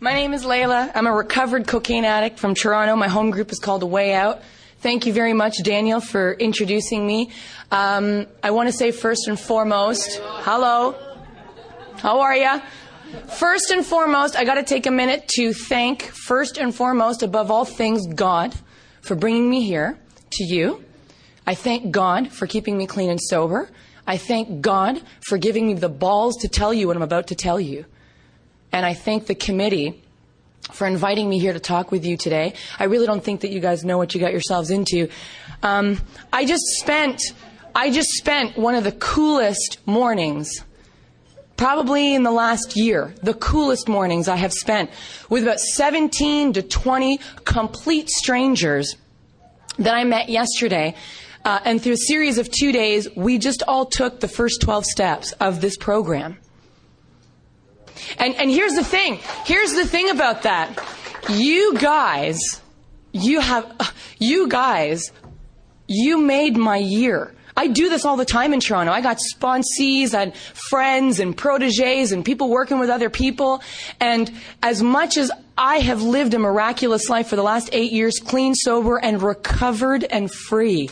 My name is Layla. I'm a recovered cocaine addict from Toronto. My home group is called A Way Out. Thank you very much, Daniel, for introducing me. I want to say first and foremost, hello, how are ya? First and foremost, I got to take a minute to thank, first and foremost, above all things, God for bringing me here to you. I thank God for keeping me clean and sober. I thank God for giving me the balls to tell you what I'm about to tell you. And I thank the committee for inviting me here to talk with you today. I really don't think that you guys know what you got yourselves into. I just spent one of the coolest mornings, probably in the last year, the coolest mornings I have spent with about 17 to 20 complete strangers that I met yesterday. And through a series of 2 days, we just all took the first 12 steps of this program. And here's the thing. Here's the thing about that. You guys, you made my year. I do this all the time in Toronto. I got sponsees and friends and proteges and people working with other people. And as much as I have lived a miraculous life for the last 8 years, clean, sober, and recovered and free,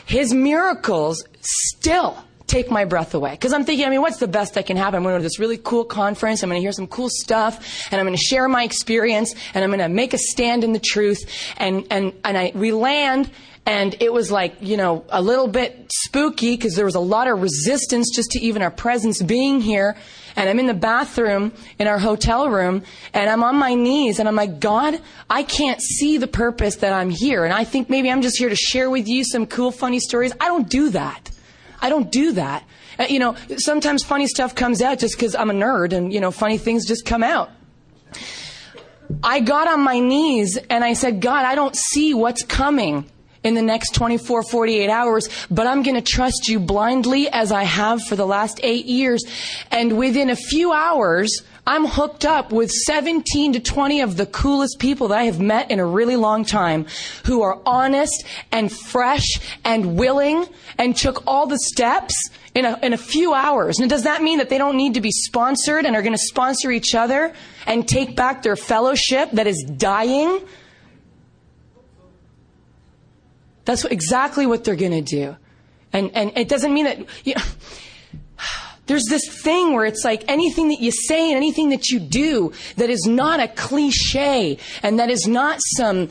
His miracles still take my breath away. Because I'm thinking, what's the best that can happen? I'm going to go to this really cool conference. I'm going to hear some cool stuff. And I'm going to share my experience. And I'm going to make a stand in the truth. We land. And it was like, a little bit spooky because there was a lot of resistance just to even our presence being here. And I'm in the bathroom in our hotel room. And I'm on my knees. And I'm like, God, I can't see the purpose that I'm here. And I think maybe I'm just here to share with you some cool, funny stories. I don't do that. I don't do that. Sometimes funny stuff comes out just because I'm a nerd and, funny things just come out. I got on my knees and I said, God, I don't see what's coming in the next 24, 48 hours, but I'm going to trust you blindly as I have for the last 8 years. And within a few hours, I'm hooked up with 17 to 20 of the coolest people that I have met in a really long time who are honest and fresh and willing and took all the steps in a few hours. And does that mean that they don't need to be sponsored and are going to sponsor each other and take back their fellowship that is dying? That's exactly what they're going to do. And it doesn't mean that... There's this thing where it's like anything that you say and anything that you do that is not a cliche and that is not some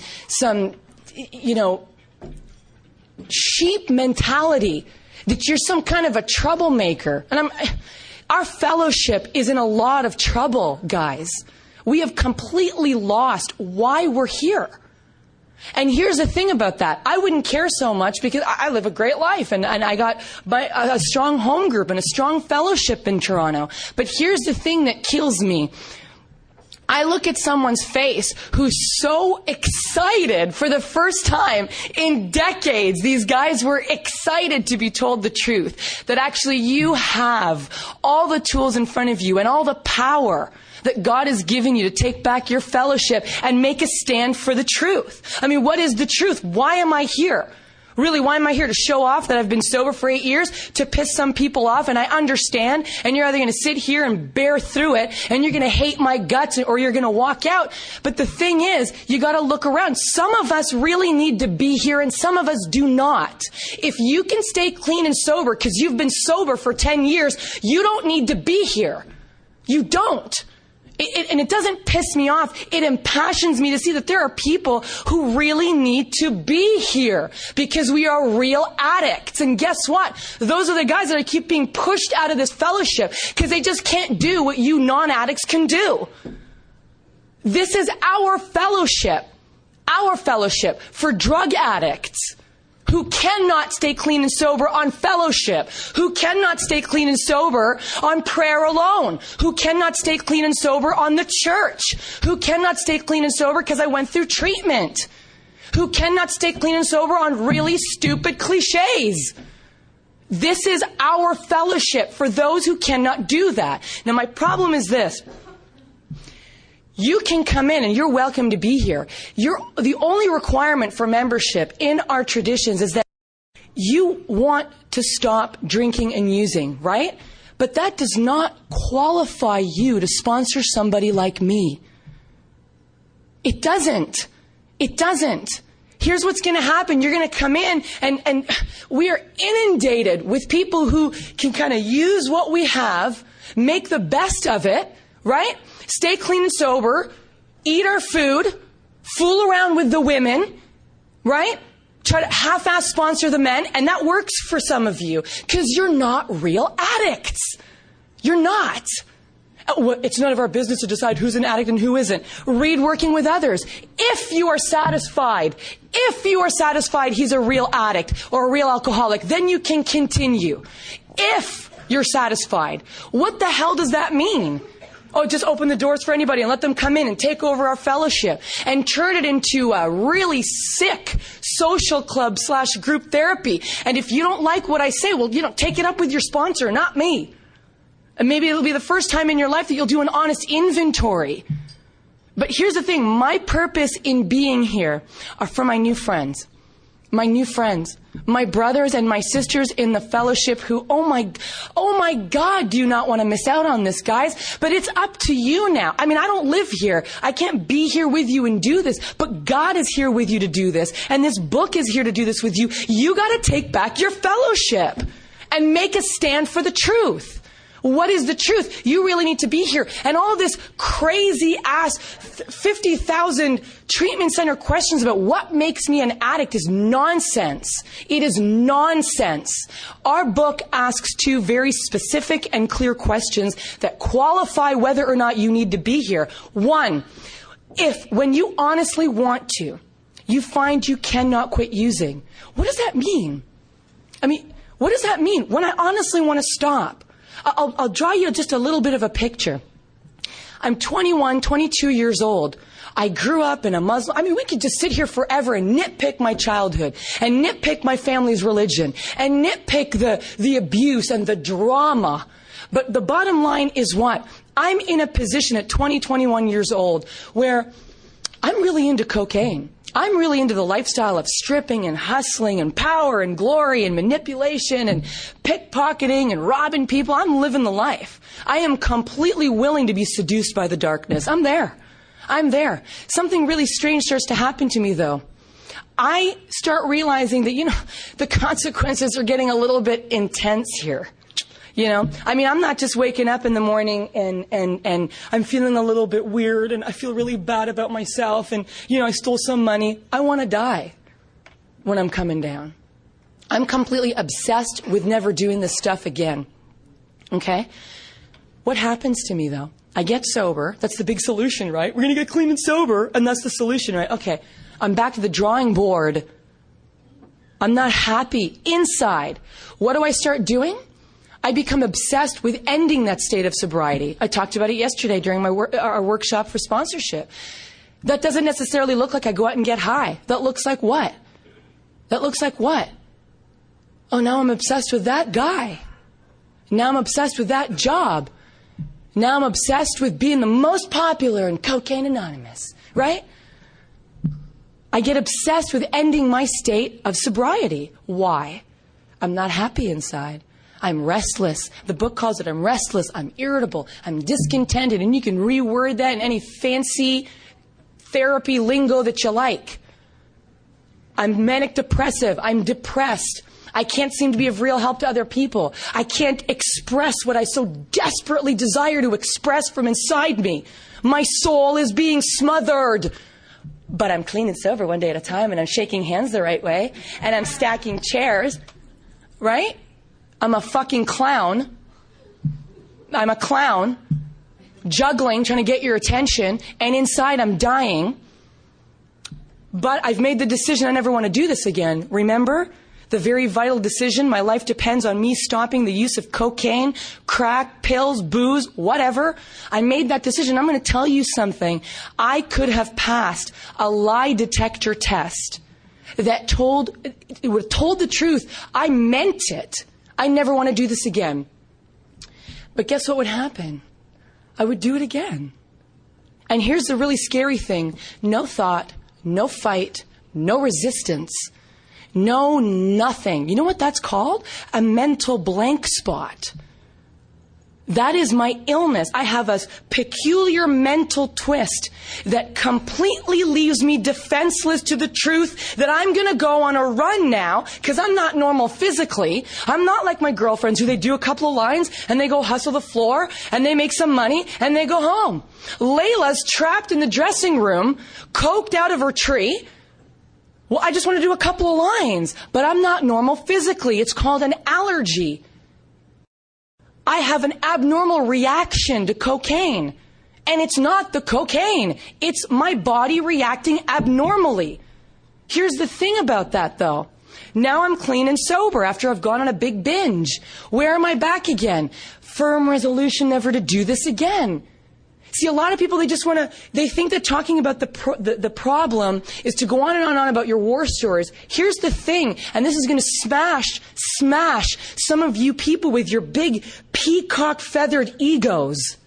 sheep mentality, that you're some kind of a troublemaker. And our fellowship is in a lot of trouble, guys. We have completely lost why we're here. And here's the thing about that. I wouldn't care so much because I live a great life and I got a strong home group and a strong fellowship in Toronto. But here's the thing that kills me. I look at someone's face who's so excited for the first time in decades. These guys were excited to be told the truth, that actually you have all the tools in front of you and all the power that God has given you to take back your fellowship and make a stand for the truth. What is the truth? Why am I here? Really, why am I here? To show off that I've been sober for 8 years? To piss some people off? And I understand. And you're either going to sit here and bear through it, and you're going to hate my guts, or you're going to walk out. But the thing is, you got to look around. Some of us really need to be here, and some of us do not. If you can stay clean and sober because you've been sober for 10 years, you don't need to be here. You don't. And it doesn't piss me off. It impassions me to see that there are people who really need to be here because we are real addicts. And guess what? Those are the guys that keep being pushed out of this fellowship because they just can't do what you non-addicts can do. This is our fellowship for drug addicts who cannot stay clean and sober on fellowship, who cannot stay clean and sober on prayer alone, who cannot stay clean and sober on the church, who cannot stay clean and sober because I went through treatment, who cannot stay clean and sober on really stupid cliches. This is our fellowship for those who cannot do that. Now, my problem is this. You can come in and you're welcome to be here. The only requirement for membership in our traditions is that you want to stop drinking and using, right? But that does not qualify you to sponsor somebody like me. It doesn't. It doesn't. Here's what's going to happen. You're going to come in and we are inundated with people who can kind of use what we have, make the best of it, right? Stay clean and sober, eat our food, fool around with the women, right? Try to half-ass sponsor the men, and that works for some of you because you're not real addicts. You're not. It's none of our business to decide who's an addict and who isn't. Read Working with Others. If you are satisfied he's a real addict or a real alcoholic, then you can continue. If you're satisfied. What the hell does that mean? Oh, just open the doors for anybody and let them come in and take over our fellowship and turn it into a really sick social club / group therapy. And if you don't like what I say, well, take it up with your sponsor, not me. And maybe it'll be the first time in your life that you'll do an honest inventory. But here's the thing. My purpose in being here are for my new friends. My new friends. My brothers and my sisters in the fellowship who, oh my God, do you not want to miss out on this, guys? But it's up to you now. I mean, I don't live here. I can't be here with you and do this. But God is here with you to do this. And this book is here to do this with you. You got to take back your fellowship and make a stand for the truth. What is the truth? You really need to be here. And all this crazy ass 50,000 treatment center questions about what makes me an addict is nonsense. It is nonsense. Our book asks 2 very specific and clear questions that qualify whether or not you need to be here. 1, if when you honestly want to, you find you cannot quit using, what does that mean? I mean, what does that mean? When I honestly want to stop. I'll draw you just a little bit of a picture. I'm 21, 22 years old. I grew up in a Muslim. I mean, we could just sit here forever and nitpick my childhood and nitpick my family's religion and nitpick the abuse and the drama. But the bottom line is what? I'm in a position at 20, 21 years old where I'm really into cocaine. I'm really into the lifestyle of stripping and hustling and power and glory and manipulation and pickpocketing and robbing people. I'm living the life. I am completely willing to be seduced by the darkness. I'm there. I'm there. Something really strange starts to happen to me, though. I start realizing that, the consequences are getting a little bit intense here. I mean, I'm not just waking up in the morning and I'm feeling a little bit weird and I feel really bad about myself and, I stole some money. I want to die when I'm coming down. I'm completely obsessed with never doing this stuff again. Okay? What happens to me, though? I get sober. That's the big solution, right? We're going to get clean and sober, and that's the solution, right? Okay. I'm back to the drawing board. I'm not happy inside. What do I start doing? I become obsessed with ending that state of sobriety. I talked about it yesterday during our workshop for sponsorship. That doesn't necessarily look like I go out and get high. That looks like what? Oh, now I'm obsessed with that guy. Now I'm obsessed with that job. Now I'm obsessed with being the most popular in Cocaine Anonymous, right? I get obsessed with ending my state of sobriety. Why? I'm not happy inside. I'm restless. The book calls it I'm restless, I'm irritable, I'm discontented, and you can reword that in any fancy therapy lingo that you like. I'm manic depressive, I'm depressed. I can't seem to be of real help to other people. I can't express what I so desperately desire to express from inside me. My soul is being smothered. But I'm clean and sober one day at a time, and I'm shaking hands the right way, and I'm stacking chairs, right? I'm a fucking clown. I'm a clown, juggling, trying to get your attention, and inside I'm dying. But I've made the decision I never want to do this again. Remember? The very vital decision, my life depends on me stopping the use of cocaine, crack, pills, booze, whatever. I made that decision. I'm going to tell you something. I could have passed a lie detector test that it would have told the truth. I meant it. I never want to do this again. But guess what would happen? I would do it again. And here's the really scary thing. No thought, no fight, no resistance, no nothing. You know what that's called? A mental blank spot. That is my illness. I have a peculiar mental twist that completely leaves me defenseless to the truth that I'm going to go on a run now because I'm not normal physically. I'm not like my girlfriends who they do a couple of lines and they go hustle the floor and they make some money and they go home. Layla's trapped in the dressing room, coked out of her tree. Well, I just want to do a couple of lines, but I'm not normal physically. It's called an allergy. I have an abnormal reaction to cocaine. And it's not the cocaine. It's my body reacting abnormally. Here's the thing about that, though. Now I'm clean and sober after I've gone on a big binge. Where am I back again? Firm resolution never to do this again. See, a lot of people, they think that talking about the problem is to go on and on about your war stories. Here's the thing, and this is going to smash some of you people with your big peacock-feathered egos.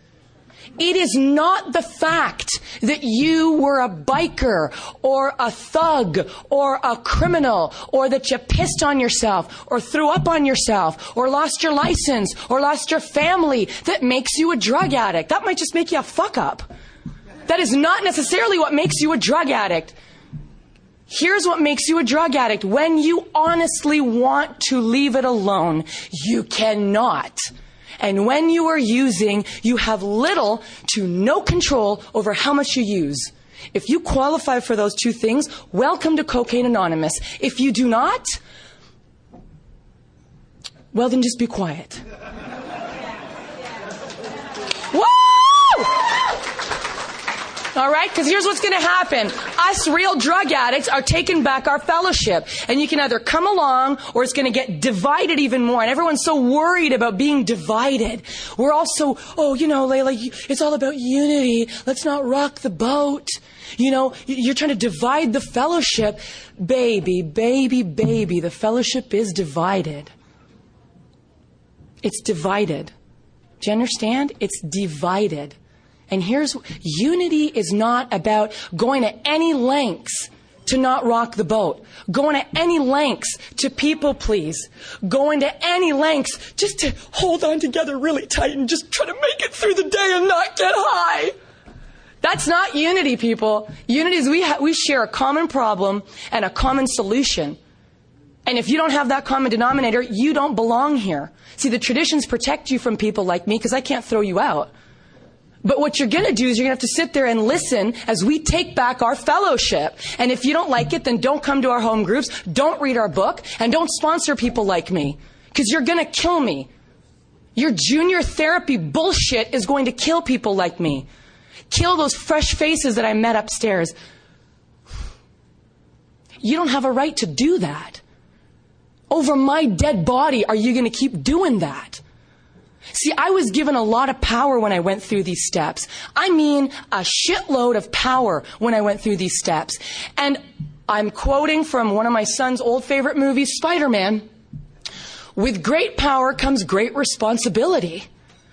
It is not the fact that you were a biker or a thug or a criminal or that you pissed on yourself or threw up on yourself or lost your license or lost your family that makes you a drug addict. That might just make you a fuck up. That is not necessarily what makes you a drug addict. Here's what makes you a drug addict. When you honestly want to leave it alone, you cannot. And when you are using, you have little to no control over how much you use. If you qualify for those two things, welcome to Cocaine Anonymous. If you do not, well, then just be quiet. Woo! All right? Because here's what's going to happen. Us real drug addicts are taking back our fellowship. And you can either come along or it's going to get divided even more. And everyone's so worried about being divided. We're all so, Layla, it's all about unity. Let's not rock the boat. You know, you're trying to divide the fellowship. Baby, the fellowship is divided. It's divided. Do you understand? It's divided. And unity is not about going to any lengths to not rock the boat. Going to any lengths to people please. Going to any lengths just to hold on together really tight and just try to make it through the day and not get high. That's not unity, people. Unity is we share a common problem and a common solution. And if you don't have that common denominator, you don't belong here. See, the traditions protect you from people like me because I can't throw you out. But what you're going to do is you're going to have to sit there and listen as we take back our fellowship. And if you don't like it, then don't come to our home groups, don't read our book, and don't sponsor people like me. Because you're going to kill me. Your junior therapy bullshit is going to kill people like me. Kill those fresh faces that I met upstairs. You don't have a right to do that. Over my dead body, are you going to keep doing that? See, I was given a lot of power when I went through these steps. I mean, a shitload of power when I went through these steps. And I'm quoting from one of my son's old favorite movies, Spider-Man. With great power comes great responsibility.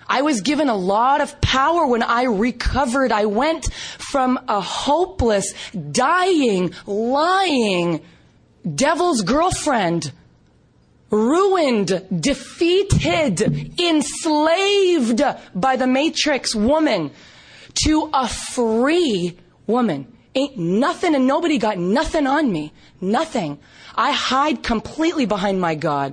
I was given a lot of power when I recovered. I went from a hopeless, dying, lying, devil's girlfriend, ruined, defeated, enslaved by the Matrix woman, to a free woman. Ain't nothing and nobody got nothing on me. Nothing. I hide completely behind my God.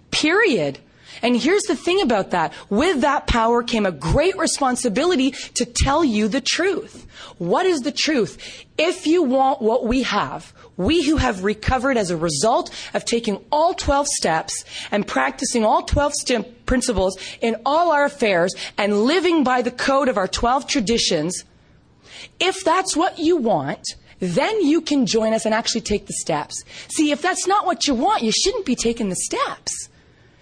Period. And here's the thing about that. With that power came a great responsibility to tell you the truth. What is the truth? If you want what we have, we who have recovered as a result of taking all 12 steps and practicing all 12 principles in all our affairs and living by the code of our 12 traditions, if that's what you want, then you can join us and actually take the steps. See, if that's not what you want, you shouldn't be taking the steps.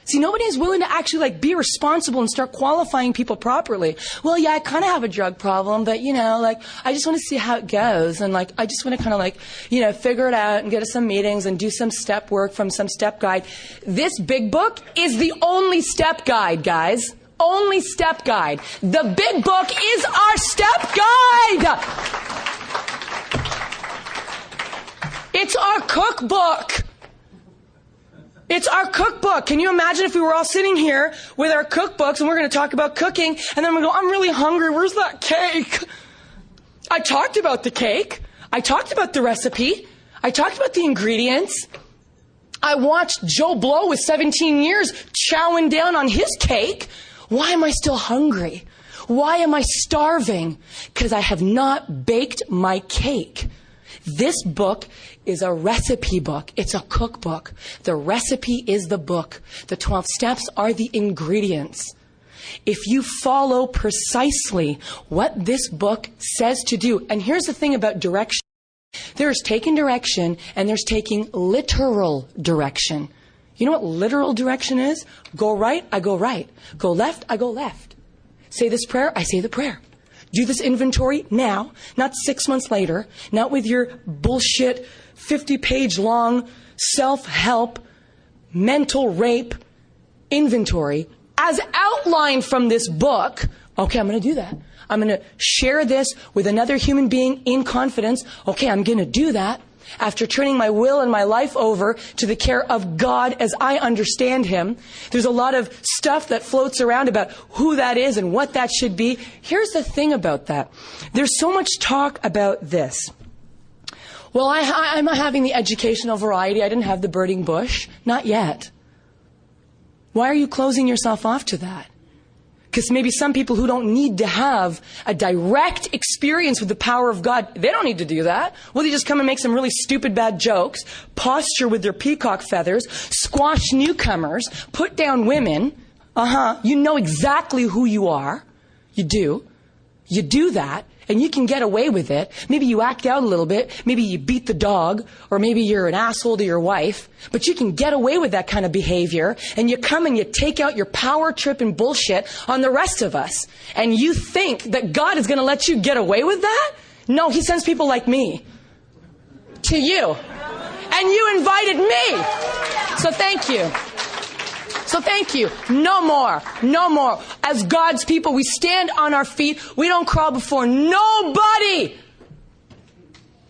See, nobody is willing to actually be responsible and start qualifying people properly. Well, yeah, I kind of have a drug problem, but I just want to see how it goes. And I just want to kind of figure it out and get to some meetings and do some step work from some step guide. This big book is the only step guide, guys. Only step guide. The big book is our step guide. It's our cookbook. It's our cookbook. Can you imagine if we were all sitting here with our cookbooks and we're going to talk about cooking and then we go, I'm really hungry. Where's that cake? I talked about the cake. I talked about the recipe. I talked about the ingredients. I watched Joe Blow with 17 years chowing down on his cake. Why am I still hungry? Why am I starving? Because I have not baked my cake. This book is a recipe book. It's a cookbook. The recipe is the book. The 12 steps are the ingredients. If you follow precisely what this book says to do, and here's the thing about direction. There's taking direction and there's taking literal direction. You know what literal direction is? Go right, I go right. Go left, I go left. Say this prayer, I say the prayer. Do this inventory now, not 6 months later, not with your bullshit 50-page long self-help mental rape inventory as outlined from this book. Okay, I'm going to do that. I'm going to share this with another human being in confidence. Okay, I'm going to do that. After turning my will and my life over to the care of God as I understand Him, there's a lot of stuff that floats around about who that is and what that should be. Here's the thing about that. There's so much talk about this. Well, I'm having the educational variety. I didn't have the burning bush. Not yet. Why are you closing yourself off to that? Because maybe some people who don't need to have a direct experience with the power of God, they don't need to do that. Well, they just come and make some really stupid bad jokes, posture with their peacock feathers, squash newcomers, put down women. You know exactly who you are. You do. You do that, and you can get away with it. Maybe you act out a little bit. Maybe you beat the dog, or maybe you're an asshole to your wife. But you can get away with that kind of behavior, and you come and you take out your power trip and bullshit on the rest of us. And you think that God is going to let you get away with that? No, He sends people like me to you. And you invited me. So thank you. So thank you. No more. No more. As God's people, we stand on our feet. We don't crawl before nobody.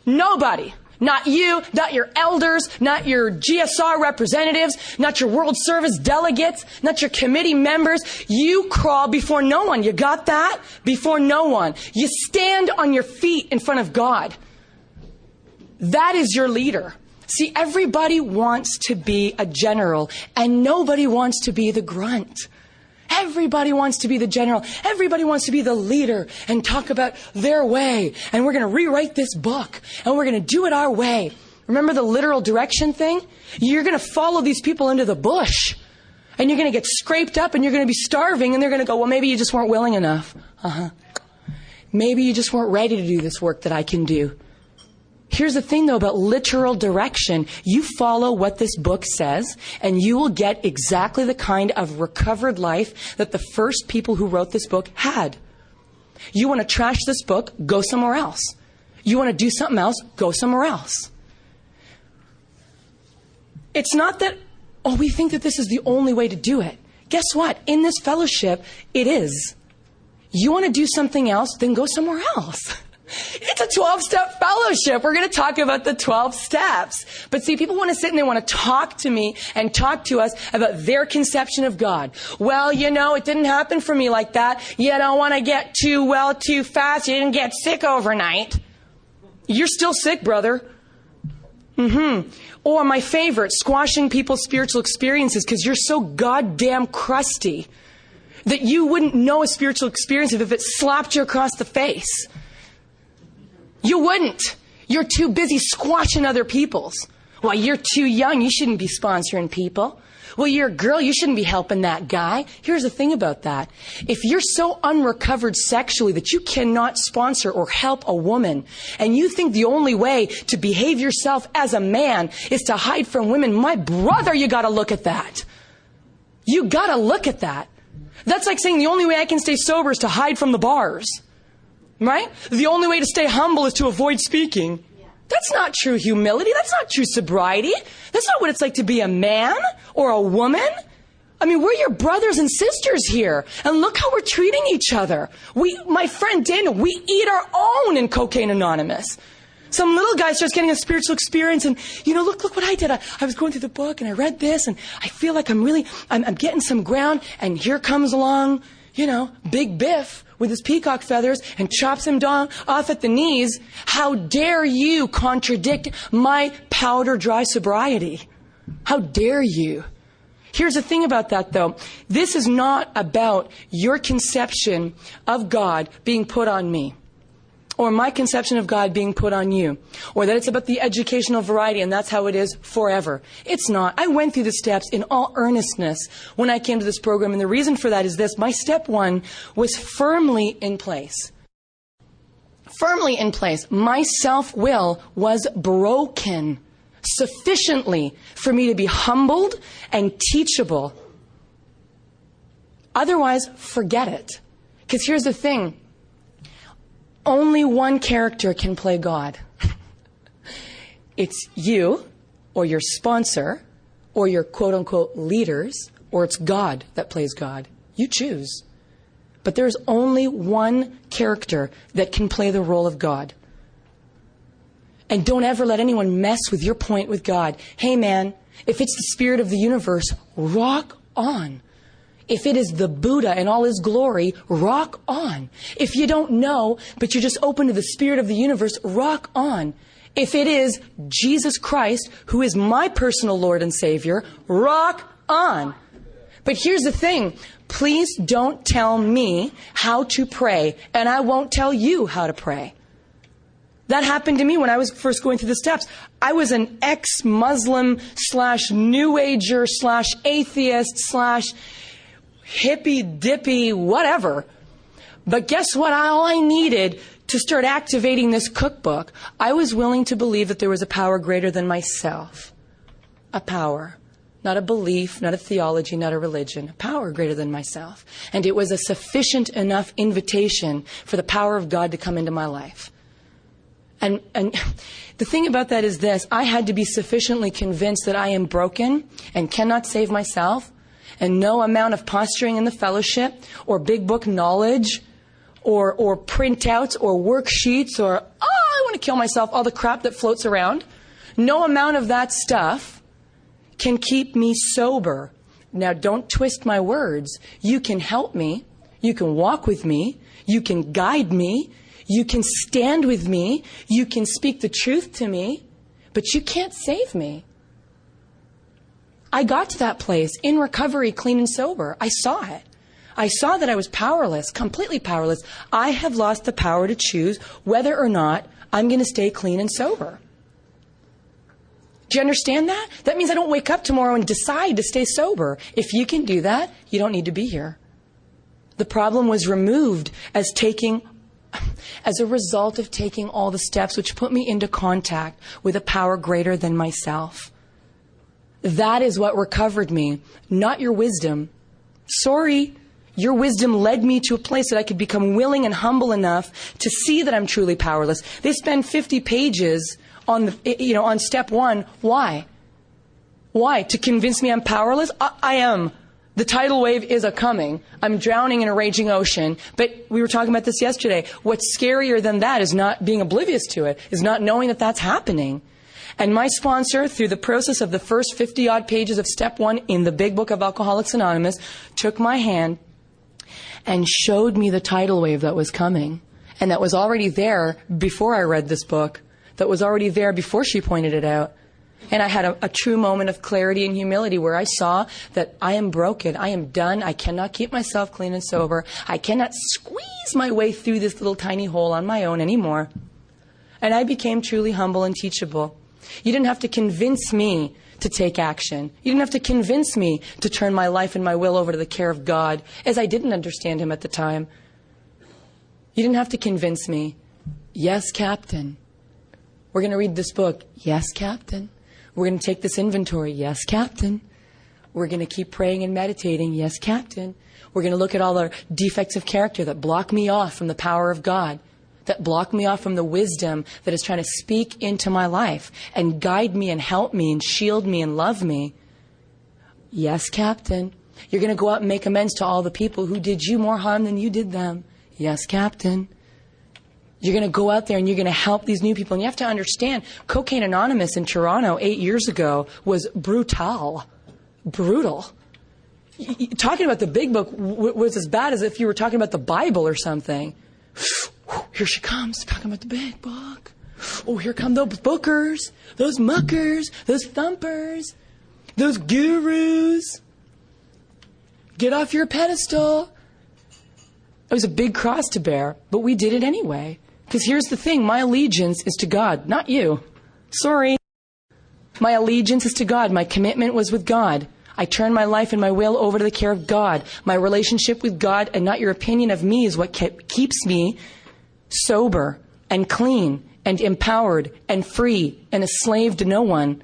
Nobody. Not you, not your elders, not your GSR representatives, not your World Service delegates, not your committee members. You crawl before no one. You got that? Before no one. You stand on your feet in front of God. That is your leader. See, everybody wants to be a general, and nobody wants to be the grunt. Everybody wants to be the general. Everybody wants to be the leader and talk about their way. And we're going to rewrite this book, and we're going to do it our way. Remember the literal direction thing? You're going to follow these people into the bush, and you're going to get scraped up, and you're going to be starving, and they're going to go, well, maybe you just weren't willing enough. Maybe you just weren't ready to do this work that I can do. Here's the thing, though, about literal direction. You follow what this book says, and you will get exactly the kind of recovered life that the first people who wrote this book had. You want to trash this book, go somewhere else. You want to do something else, go somewhere else. It's not that, we think that this is the only way to do it. Guess what? In this fellowship, it is. You want to do something else, then go somewhere else. It's a 12-step fellowship. We're going to talk about the 12 steps. But see, people want to sit and they want to talk to me and talk to us about their conception of God. Well, it didn't happen for me like that. You don't want to get too well too fast. You didn't get sick overnight. You're still sick, brother. Or my favorite, squashing people's spiritual experiences because you're so goddamn crusty that you wouldn't know a spiritual experience if it slapped you across the face. You wouldn't. You're too busy squashing other people's. Well, you're too young. You shouldn't be sponsoring people. Well, you're a girl. You shouldn't be helping that guy. Here's the thing about that. If you're so unrecovered sexually that you cannot sponsor or help a woman, and you think the only way to behave yourself as a man is to hide from women, my brother, you got to look at that. You got to look at that. That's like saying the only way I can stay sober is to hide from the bars. Right? The only way to stay humble is to avoid speaking. That's not true humility. That's not true sobriety. That's not what it's like to be a man or a woman. I mean, we're your brothers and sisters here. And look how we're treating each other. My friend Daniel, we eat our own in Cocaine Anonymous. Some little guy starts getting a spiritual experience and, look what I did. I was going through the book and I read this and I feel like I'm getting some ground, and here comes along, Big Biff with his peacock feathers and chops him down off at the knees. How dare you contradict my powder dry sobriety? How dare you? Here's the thing about that, though. This is not about your conception of God being put on me, or my conception of God being put on you, or that it's about the educational variety and that's how it is forever. It's not. I went through the steps in all earnestness when I came to this program, and the reason for that is this. My step 1 was firmly in place. Firmly in place. My self-will was broken sufficiently for me to be humbled and teachable. Otherwise, forget it. Because here's the thing. Only one character can play God. It's you, or your sponsor, or your quote-unquote leaders, or it's God that plays God. You choose. But there's only one character that can play the role of God. And don't ever let anyone mess with your point with God. Hey man, if it's the spirit of the universe, rock on. If it is the Buddha in all his glory, rock on. If you don't know, but you're just open to the spirit of the universe, rock on. If it is Jesus Christ, who is my personal Lord and Savior, rock on. But here's the thing. Please don't tell me how to pray, and I won't tell you how to pray. That happened to me when I was first going through the steps. I was an ex-Muslim / New Ager / atheist / hippy-dippy whatever. But guess what? All I needed to start activating this cookbook, I was willing to believe that there was a power greater than myself. A power. Not a belief, not a theology, not a religion. A power greater than myself. And it was a sufficient enough invitation for the power of God to come into my life. And the thing about that is this. I had to be sufficiently convinced that I am broken and cannot save myself. And no amount of posturing in the fellowship or big book knowledge or printouts or worksheets or, I want to kill myself, all the crap that floats around. No amount of that stuff can keep me sober. Now, don't twist my words. You can help me. You can walk with me. You can guide me. You can stand with me. You can speak the truth to me. But you can't save me. I got to that place in recovery, clean and sober. I saw it. I saw that I was powerless, completely powerless. I have lost the power to choose whether or not I'm going to stay clean and sober. Do you understand that? That means I don't wake up tomorrow and decide to stay sober. If you can do that, you don't need to be here. The problem was removed as a result of taking all the steps which put me into contact with a power greater than myself. That is what recovered me, not your wisdom. Sorry, your wisdom led me to a place that I could become willing and humble enough to see that I'm truly powerless. They spend 50 pages on step 1. Why? Why? To convince me I'm powerless? I am. The tidal wave is a-coming. I'm drowning in a raging ocean. But we were talking about this yesterday. What's scarier than that is not being oblivious to it, is not knowing that that's happening. And my sponsor, through the process of the first 50-odd pages of step 1 in the big book of Alcoholics Anonymous, took my hand and showed me the tidal wave that was coming. And that was already there before I read this book. That was already there before she pointed it out. And I had a true moment of clarity and humility where I saw that I am broken. I am done. I cannot keep myself clean and sober. I cannot squeeze my way through this little tiny hole on my own anymore. And I became truly humble and teachable. You didn't have to convince me to take action. You didn't have to convince me to turn my life and my will over to the care of God, as I didn't understand him at the time. You didn't have to convince me. Yes, Captain. We're going to read this book. Yes, Captain. We're going to take this inventory. Yes, Captain. We're going to keep praying and meditating. Yes, Captain. We're going to look at all the defects of character that block me off from the power of God, that block me off from the wisdom that is trying to speak into my life and guide me and help me and shield me and love me. Yes, Captain. You're going to go out and make amends to all the people who did you more harm than you did them. Yes, Captain. You're going to go out there and you're going to help these new people. And you have to understand, Cocaine Anonymous in Toronto 8 years ago was brutal. Talking about the big book was as bad as if you were talking about the Bible or something. Here she comes, talking about the big book. Oh, here come those bookers, those muckers, those thumpers, those gurus. Get off your pedestal. It was a big cross to bear, but we did it anyway. Because here's the thing, my allegiance is to God, not you. Sorry. My allegiance is to God. My commitment was with God. I turned my life and my will over to the care of God. My relationship with God and not your opinion of me is what keeps me sober and clean and empowered and free and a slave to no one.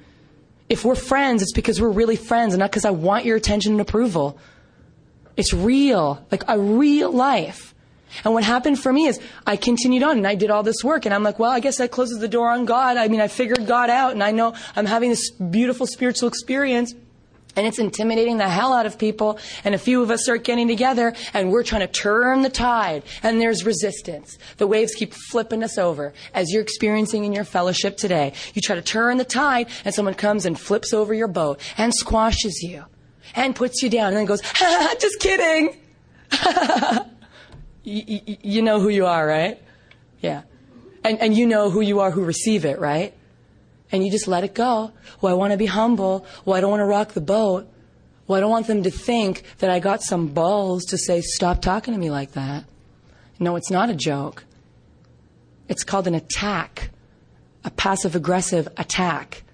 If we're friends, it's because we're really friends and not because I want your attention and approval. It's real, like a real life. And what happened for me is I continued on and I did all this work and I'm like, well, I guess that closes the door on God. I mean, I figured God out and I know I'm having this beautiful spiritual experience and it's intimidating the hell out of people. And a few of us start getting together and we're trying to turn the tide and there's resistance. The waves keep flipping us over as you're experiencing in your fellowship today. You try to turn the tide and someone comes and flips over your boat and squashes you and puts you down and then goes, ha, just kidding. You know who you are, right? Yeah. And you know who you are who receive it, right? And you just let it go. Well, I want to be humble. Well, I don't want to rock the boat. Well, I don't want them to think that I got some balls to say, stop talking to me like that. No, it's not a joke. It's called an attack, a passive-aggressive attack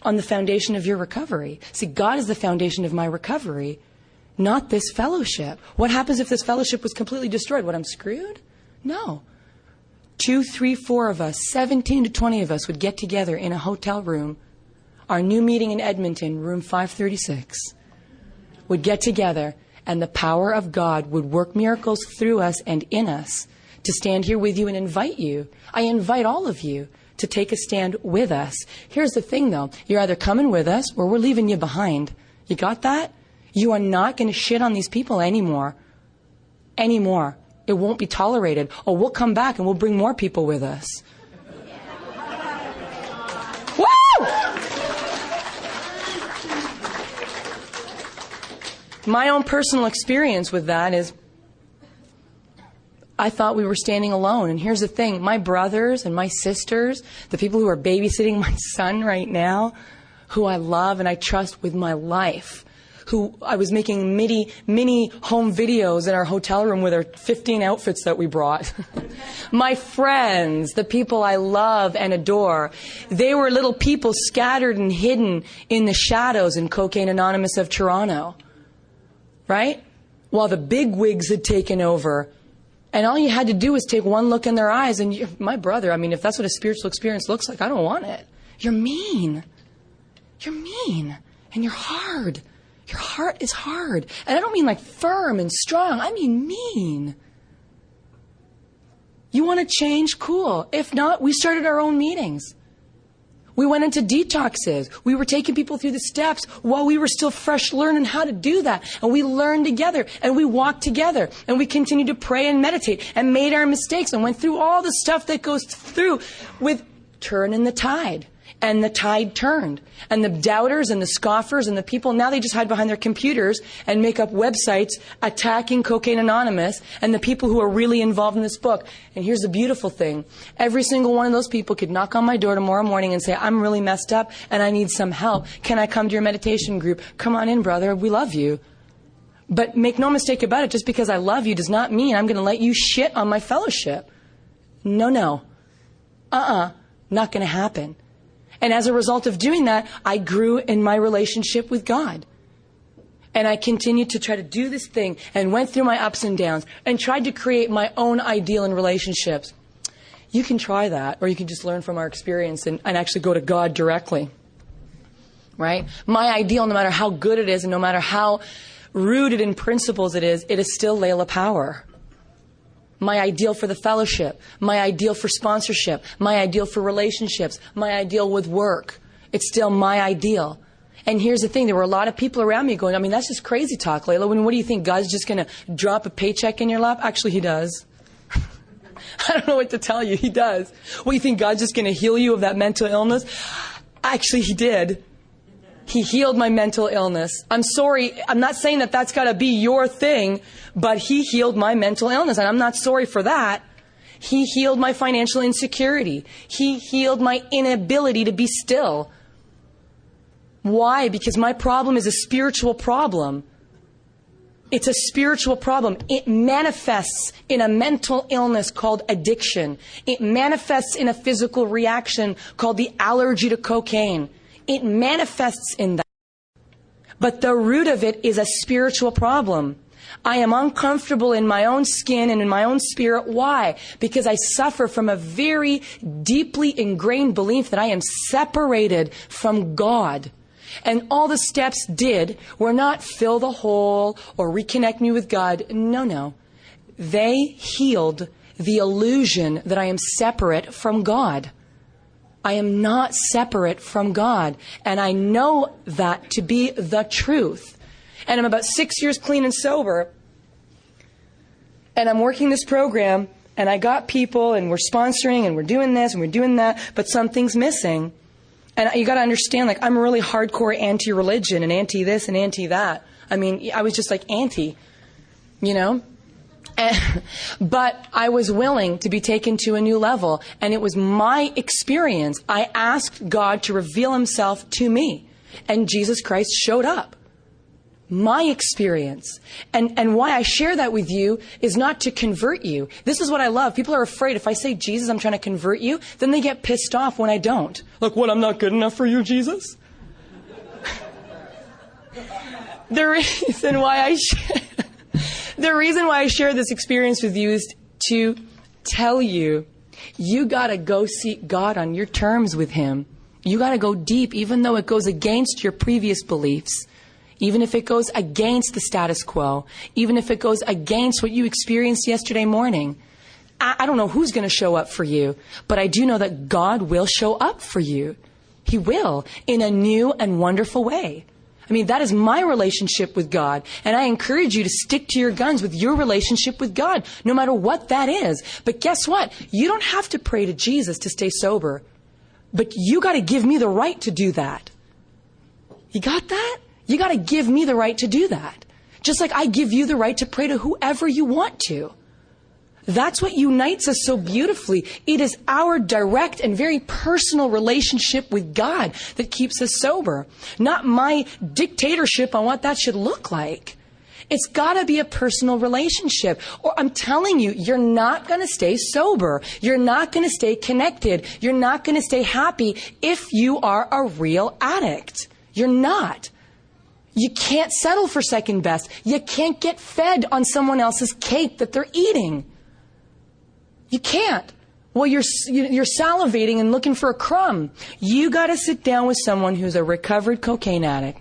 on the foundation of your recovery. See, God is the foundation of my recovery, not this fellowship. What happens if this fellowship was completely destroyed? What, I'm screwed? No. 2, 3, 4 of us, 17 to 20 of us would get together in a hotel room. Our new meeting in Edmonton, room 536, would get together and the power of God would work miracles through us and in us to stand here with you and invite you. I invite all of you to take a stand with us. Here's the thing though, you're either coming with us or we're leaving you behind. You got that? You are not going to shit on these people anymore. Anymore. It won't be tolerated. Oh, we'll come back and we'll bring more people with us. Woo! My own personal experience with that is I thought we were standing alone. And here's the thing. My brothers and my sisters, the people who are babysitting my son right now, who I love and I trust with my life, who I was making mini home videos in our hotel room with our 15 outfits that we brought. My friends, the people I love and adore, they were little people scattered and hidden in the shadows in Cocaine Anonymous of Toronto. Right? While the big wigs had taken over. And all you had to do was take one look in their eyes and my brother, I mean, if that's what a spiritual experience looks like, I don't want it. You're mean. You're mean. And you're hard. Your heart is hard. And I don't mean like firm and strong. I mean mean. You want to change? Cool. If not, we started our own meetings. We went into detoxes. We were taking people through the steps while we were still fresh learning how to do that. And we learned together and we walked together and we continued to pray and meditate and made our mistakes and went through all the stuff that goes through with turning the tide. And the tide turned. And the doubters and the scoffers and the people, now they just hide behind their computers and make up websites attacking Cocaine Anonymous and the people who are really involved in this book. And here's the beautiful thing. Every single one of those people could knock on my door tomorrow morning and say, I'm really messed up and I need some help. Can I come to your meditation group? Come on in, brother. We love you. But make no mistake about it, just because I love you does not mean I'm going to let you shit on my fellowship. No. Not going to happen. And as a result of doing that, I grew in my relationship with God. And I continued to try to do this thing and went through my ups and downs and tried to create my own ideal in relationships. You can try that, or you can just learn from our experience and actually go to God directly. Right? My ideal, no matter how good it is and no matter how rooted in principles it is still Layla power. My ideal for the fellowship, my ideal for sponsorship, my ideal for relationships, my ideal with work. It's still my ideal. And here's the thing, there were a lot of people around me going, I mean, that's just crazy talk, Layla. What do you think, God's just going to drop a paycheck in your lap? Actually, he does. I don't know what to tell you. He does. Well, you think God's just going to heal you of that mental illness? Actually, He did. He healed my mental illness. I'm sorry. I'm not saying that that's got to be your thing, but He healed my mental illness, and I'm not sorry for that. He healed my financial insecurity. He healed my inability to be still. Why? Because my problem is a spiritual problem. It's a spiritual problem. It manifests in a mental illness called addiction. It manifests in a physical reaction called the allergy to cocaine. It manifests in that. But the root of it is a spiritual problem. I am uncomfortable in my own skin and in my own spirit. Why? Because I suffer from a very deeply ingrained belief that I am separated from God. And all the steps were not fill the hole or reconnect me with God. No. They healed the illusion that I am separate from God. I am not separate from God. And I know that to be the truth. And I'm about 6 years clean and sober. And I'm working this program. And I got people and we're sponsoring and we're doing this and we're doing that. But something's missing. And you got to understand, like, I'm really hardcore anti-religion and anti-this and anti-that. I mean, I was just like anti, you know? But I was willing to be taken to a new level. And it was my experience. I asked God to reveal Himself to me. And Jesus Christ showed up. My experience. And why I share that with you is not to convert you. This is what I love. People are afraid if I say, Jesus, I'm trying to convert you, then they get pissed off when I don't. Like, what, I'm not good enough for you, Jesus? The reason why I share this experience with you is to tell you, you got to go seek God on your terms with Him. You got to go deep, even though it goes against your previous beliefs. Even if it goes against the status quo, even if it goes against what you experienced yesterday morning. I don't know who's going to show up for you, but I do know that God will show up for you. He will, in a new and wonderful way. I mean, that is my relationship with God, and I encourage you to stick to your guns with your relationship with God, no matter what that is. But guess what? You don't have to pray to Jesus to stay sober, but you got to give me the right to do that. You got that? You got to give me the right to do that. Just like I give you the right to pray to whoever you want to. That's what unites us so beautifully. It is our direct and very personal relationship with God that keeps us sober. Not my dictatorship on what that should look like. It's got to be a personal relationship. Or I'm telling you, you're not going to stay sober. You're not going to stay connected. You're not going to stay happy if you are a real addict. You're not. You can't settle for second best. You can't get fed on someone else's cake that they're eating. You can't. Well, you're salivating and looking for a crumb. You got to sit down with someone who's a recovered cocaine addict.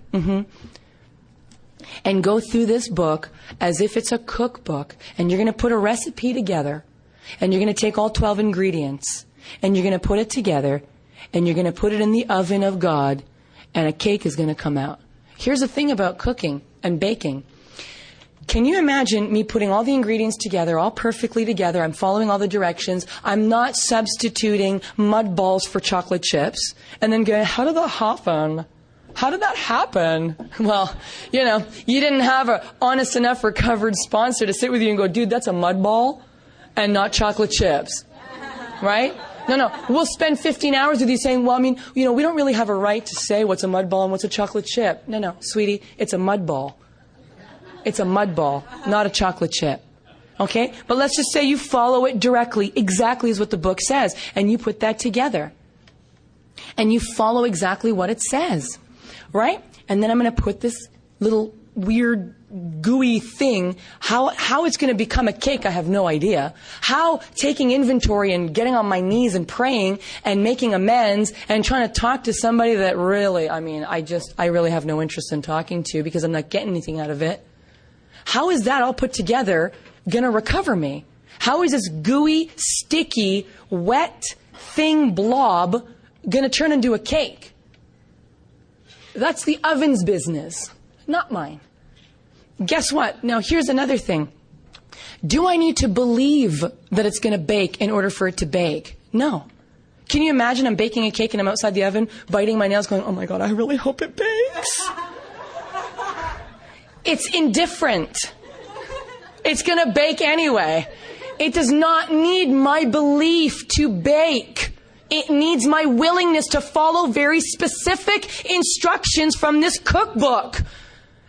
And go through this book as if it's a cookbook. And you're going to put a recipe together. And you're going to take all 12 ingredients. And you're going to put it together. And you're going to put it in the oven of God. And a cake is going to come out. Here's the thing about cooking and baking. Can you imagine me putting all the ingredients together, all perfectly together? I'm following all the directions. I'm not substituting mud balls for chocolate chips. And then going, how did that happen? How did that happen? Well, you know, you didn't have an honest enough recovered sponsor to sit with you and go, dude, that's a mud ball and not chocolate chips. Right? No. We'll spend 15 hours with you saying, well, I mean, you know, we don't really have a right to say what's a mud ball and what's a chocolate chip. No, sweetie, it's a mud ball. It's a mud ball, not a chocolate chip. Okay? But let's just say you follow it directly, exactly as what the book says, and you put that together. And you follow exactly what it says. Right? And then I'm going to put this little weird gooey thing. How it's going to become a cake, I have no idea. How taking inventory and getting on my knees and praying and making amends and trying to talk to somebody that really, I mean, I really have no interest in talking to because I'm not getting anything out of it. How is that all put together going to recover me? How is this gooey, sticky, wet thing blob going to turn into a cake? That's the oven's business, not mine. Guess what? Now, here's another thing. Do I need to believe that it's going to bake in order for it to bake? No. Can you imagine I'm baking a cake and I'm outside the oven, biting my nails, going, oh my God, I really hope it bakes. It's indifferent. It's going to bake anyway. It does not need my belief to bake. It needs my willingness to follow very specific instructions from this cookbook.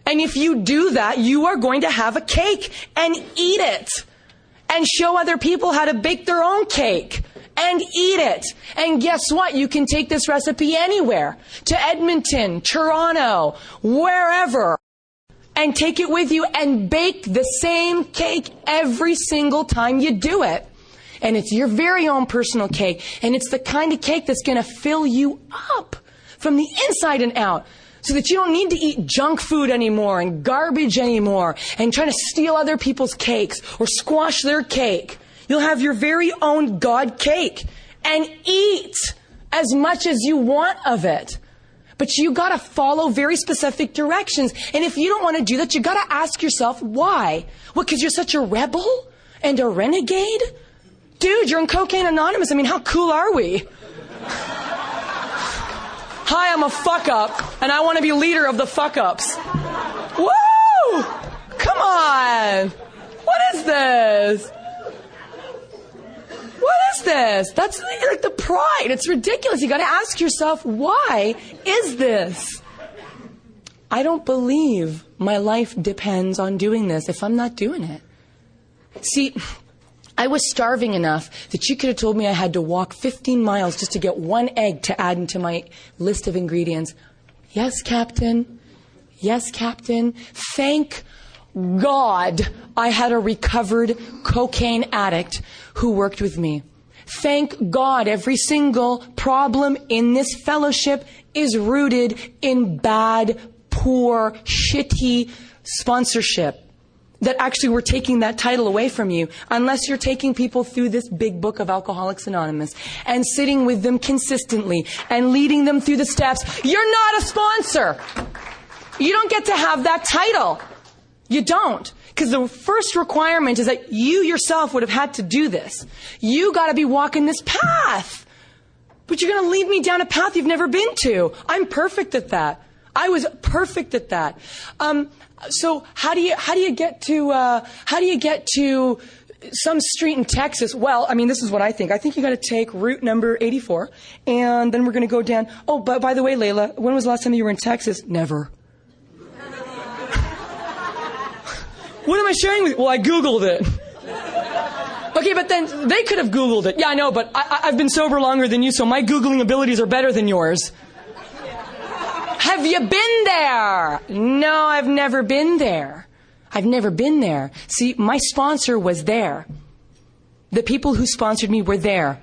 And if you do that, you are going to have a cake and eat it. And show other people how to bake their own cake. And eat it. And guess what? You can take this recipe anywhere. To Edmonton, Toronto, wherever. And take it with you and bake the same cake every single time you do it. And it's your very own personal cake. And it's the kind of cake that's going to fill you up from the inside and out. So that you don't need to eat junk food anymore and garbage anymore and trying to steal other people's cakes or squash their cake. You'll have your very own God cake and eat as much as you want of it. But you got to follow very specific directions. And if you don't want to do that, you got to ask yourself why. What, because you're such a rebel and a renegade? Dude, you're in Cocaine Anonymous. I mean, how cool are we? Hi, I'm a fuck up, and I want to be leader of the fuck ups. Woo! Come on. What is this? What is this? That's like the pride. It's ridiculous. You got to ask yourself, why is this? I don't believe my life depends on doing this if I'm not doing it. See, I was starving enough that you could have told me I had to walk 15 miles just to get one egg to add into my list of ingredients. Yes, Captain. Yes, Captain. Thank God I had a recovered cocaine addict who worked with me. Thank God every single problem in this fellowship is rooted in bad, poor, shitty sponsorship. That actually we're taking that title away from you, unless you're taking people through this big book of Alcoholics Anonymous and sitting with them consistently and leading them through the steps. You're not a sponsor. You don't get to have that title. You don't. Because the first requirement is that you yourself would have had to do this. You got to be walking this path. But you're going to lead me down a path you've never been to. I'm perfect at that. I was perfect at that. So how do you get to some street in Texas? Well, I mean, this is what I think. I think you got to take route number 84, and then we're going to go down. Oh, but by the way, Layla, when was the last time you were in Texas? Never. What am I sharing with you? Well, I Googled it. Okay, but then they could have Googled it. Yeah, I know, but I've been sober longer than you, so my Googling abilities are better than yours. Have you been there? No, I've never been there. I've never been there. See, my sponsor was there. The people who sponsored me were there.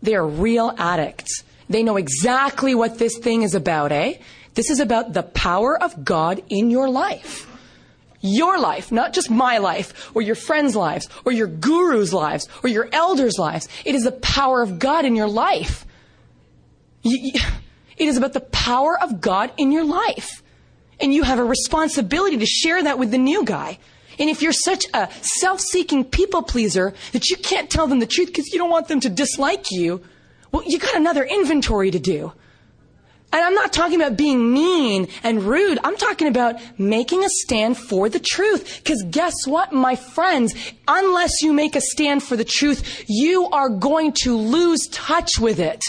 They're real addicts. They know exactly what this thing is about, eh? This is about the power of God in your life. Your life, not just my life, or your friends' lives, or your guru's lives, or your elders' lives. It is the power of God in your life. It is about the power of God in your life. And you have a responsibility to share that with the new guy. And if you're such a self-seeking people pleaser that you can't tell them the truth because you don't want them to dislike you, well, you got another inventory to do. And I'm not talking about being mean and rude. I'm talking about making a stand for the truth. Because guess what, my friends? Unless you make a stand for the truth, you are going to lose touch with it.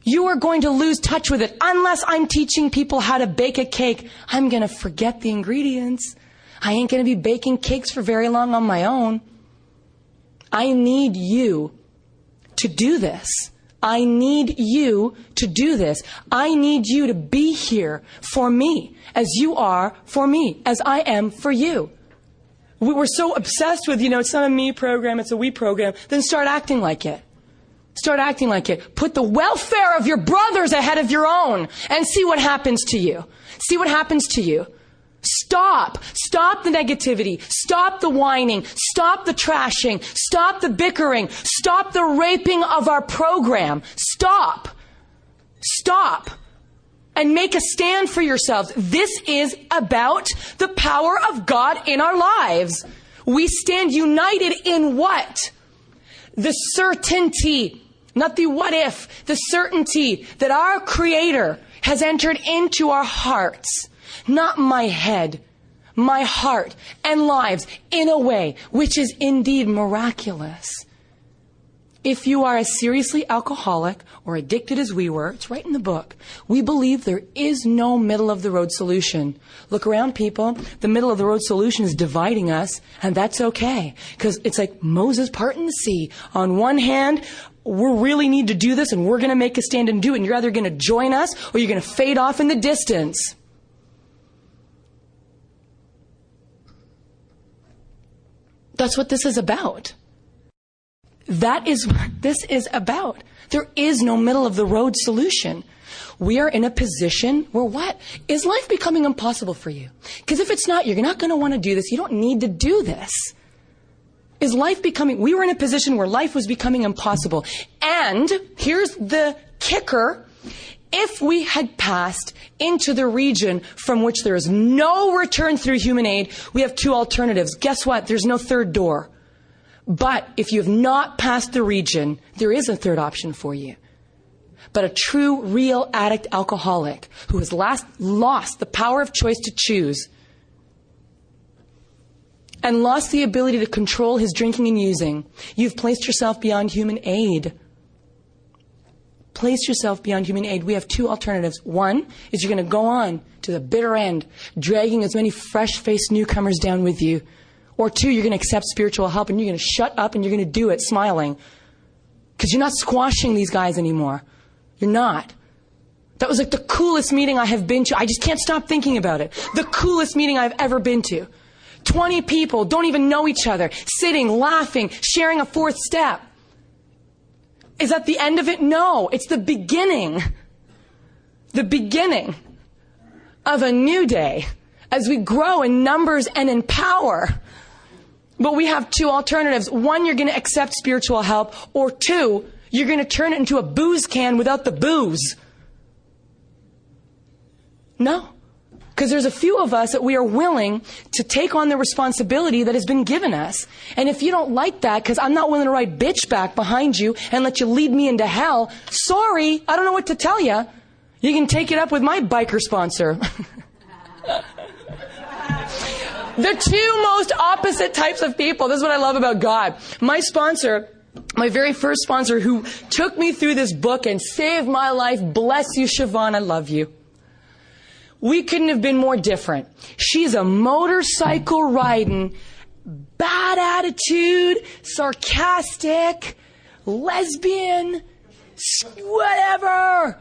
You are going to lose touch with it. Unless I'm teaching people how to bake a cake, I'm going to forget the ingredients. I ain't going to be baking cakes for very long on my own. I need you to do this. I need you to do this. I need you to be here for me as you are for me, as I am for you. We're so obsessed with, it's not a me program, it's a we program. Then start acting like it. Start acting like it. Put the welfare of your brothers ahead of your own and see what happens to you. See what happens to you. Stop. Stop the negativity. Stop the whining. Stop the trashing. Stop the bickering. Stop the raping of our program. Stop. Stop. and make a stand for yourselves. This is about the power of God in our lives. We stand united in what? The certainty, not the what if, the certainty that our Creator has entered into our hearts, not my head, my heart and lives in a way which is indeed miraculous. If you are as seriously alcoholic or addicted as we were, it's right in the book. We believe there is no middle of the road solution. Look around, people. The middle of the road solution is dividing us, and that's okay. Because it's like Moses parting the sea. On one hand, we really need to do this, and we're going to make a stand and do it. And you're either going to join us, or you're going to fade off in the distance. That's what this is about. That is what this is about. There is no middle of the road solution. We are in a position where what? Is life becoming impossible for you? Because if it's not, you're not going to want to do this. You don't need to do this. Is life becoming, we were in a position where life was becoming impossible. And here's the kicker. If we had passed into the region from which there is no return through human aid, we have two alternatives. Guess what? There's no third door. But if you have not passed the region, there is a third option for you. But a true, real addict alcoholic who has lost the power of choice to choose and lost the ability to control his drinking and using, you've placed yourself beyond human aid. Place yourself beyond human aid. We have two alternatives. One is you're going to go on to the bitter end, dragging as many fresh-faced newcomers down with you. Or two, you're going to accept spiritual help and you're going to shut up and you're going to do it smiling. Because you're not squashing these guys anymore. You're not. That was like the coolest meeting I have been to. I just can't stop thinking about it. The coolest meeting I've ever been to. 20 people, don't even know each other, sitting, laughing, sharing a fourth step. Is that the end of it? No, it's the beginning. The beginning of a new day as we grow in numbers and in power. But we have two alternatives. One, you're going to accept spiritual help. Or two, you're going to turn it into a booze can without the booze. No. Because there's a few of us that we are willing to take on the responsibility that has been given us. And if you don't like that, because I'm not willing to write bitch back behind you and let you lead me into hell, sorry, I don't know what to tell you. You can take it up with my biker sponsor. The two most opposite types of people. This is what I love about God. My sponsor, my very first sponsor who took me through this book and saved my life, bless you, Siobhan, I love you. We couldn't have been more different. She's a motorcycle riding, bad attitude, sarcastic, lesbian, whatever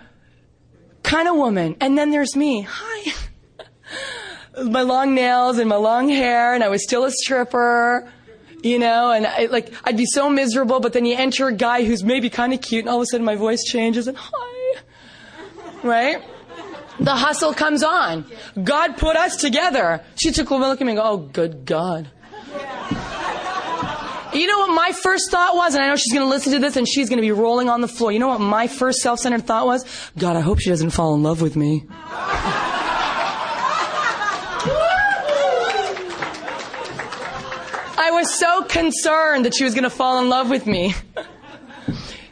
kind of woman. And then there's me. Hi. My long nails and my long hair, and I was still a stripper, you know, and I'd be so miserable, but then you enter a guy who's maybe kind of cute, and all of a sudden my voice changes, and hi, right? The hustle comes on. God put us together. She took a look at me and go, oh, good God. You know what my first thought was? And I know she's going to listen to this and she's going to be rolling on the floor. You know what my first self-centered thought was? God, I hope she doesn't fall in love with me. I was so concerned that she was going to fall in love with me.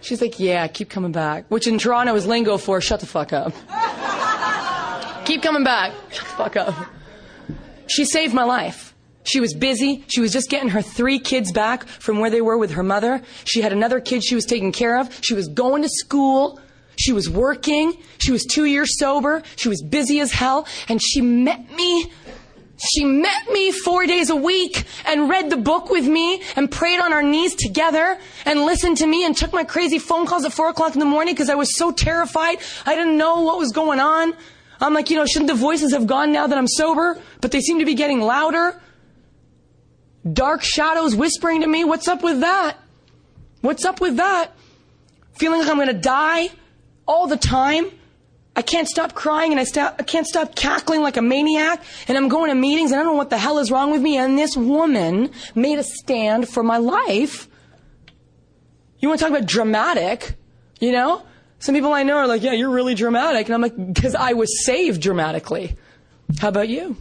She's like, yeah, keep coming back. Which in Toronto is lingo for shut the fuck up. Keep coming back. Shut the fuck up. She saved my life. She was busy. She was just getting her 3 kids back from where they were with her mother. She had another kid she was taking care of. She was going to school. She was working. She was 2 years sober. She was busy as hell. And she met me. She met me 4 days a week and read the book with me and prayed on our knees together and listened to me and took my crazy phone calls at 4 o'clock in the morning because I was so terrified. I didn't know what was going on. I'm like, shouldn't the voices have gone now that I'm sober? But they seem to be getting louder. Dark shadows whispering to me. What's up with that? What's up with that? Feeling like I'm going to die all the time. I can't stop crying and I can't stop cackling like a maniac. And I'm going to meetings and I don't know what the hell is wrong with me. And this woman made a stand for my life. You want to talk about dramatic, Some people I know are like, yeah, you're really dramatic. And I'm like, because I was saved dramatically. How about you?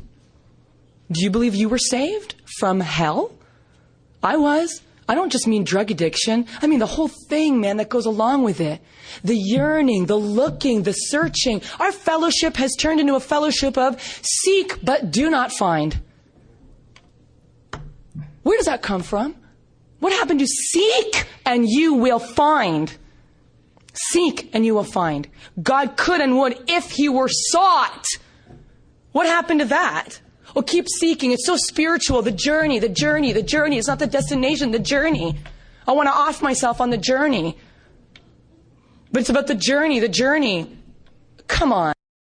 Do you believe you were saved from hell? I was. I don't just mean drug addiction. I mean the whole thing, man, that goes along with it. The yearning, the looking, the searching. Our fellowship has turned into a fellowship of seek but do not find. Where does that come from? What happened to seek and you will find? Seek and you will find. God could and would if he were sought. What happened to that? Well, keep seeking. It's so spiritual. The journey, the journey, the journey. It's not the destination, the journey. I want to off myself on the journey. But it's about the journey, the journey. Come on.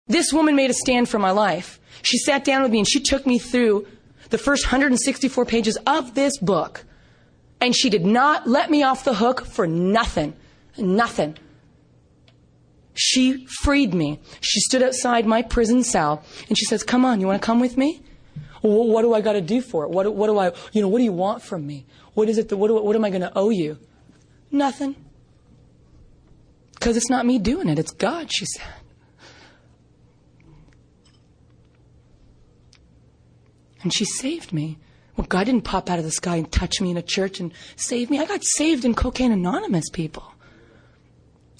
This woman made a stand for my life. She sat down with me and she took me through the first 164 pages of this book. And she did not let me off the hook for nothing. Nothing. She freed me. She stood outside my prison cell and she says, come on, you want to come with me? Well, what do I got to do for it? What do you want from me? What is it what am I going to owe you? Nothing. Because it's not me doing it. It's God, she said. And she saved me. Well, God didn't pop out of the sky and touch me in a church and save me. I got saved in Cocaine Anonymous, people.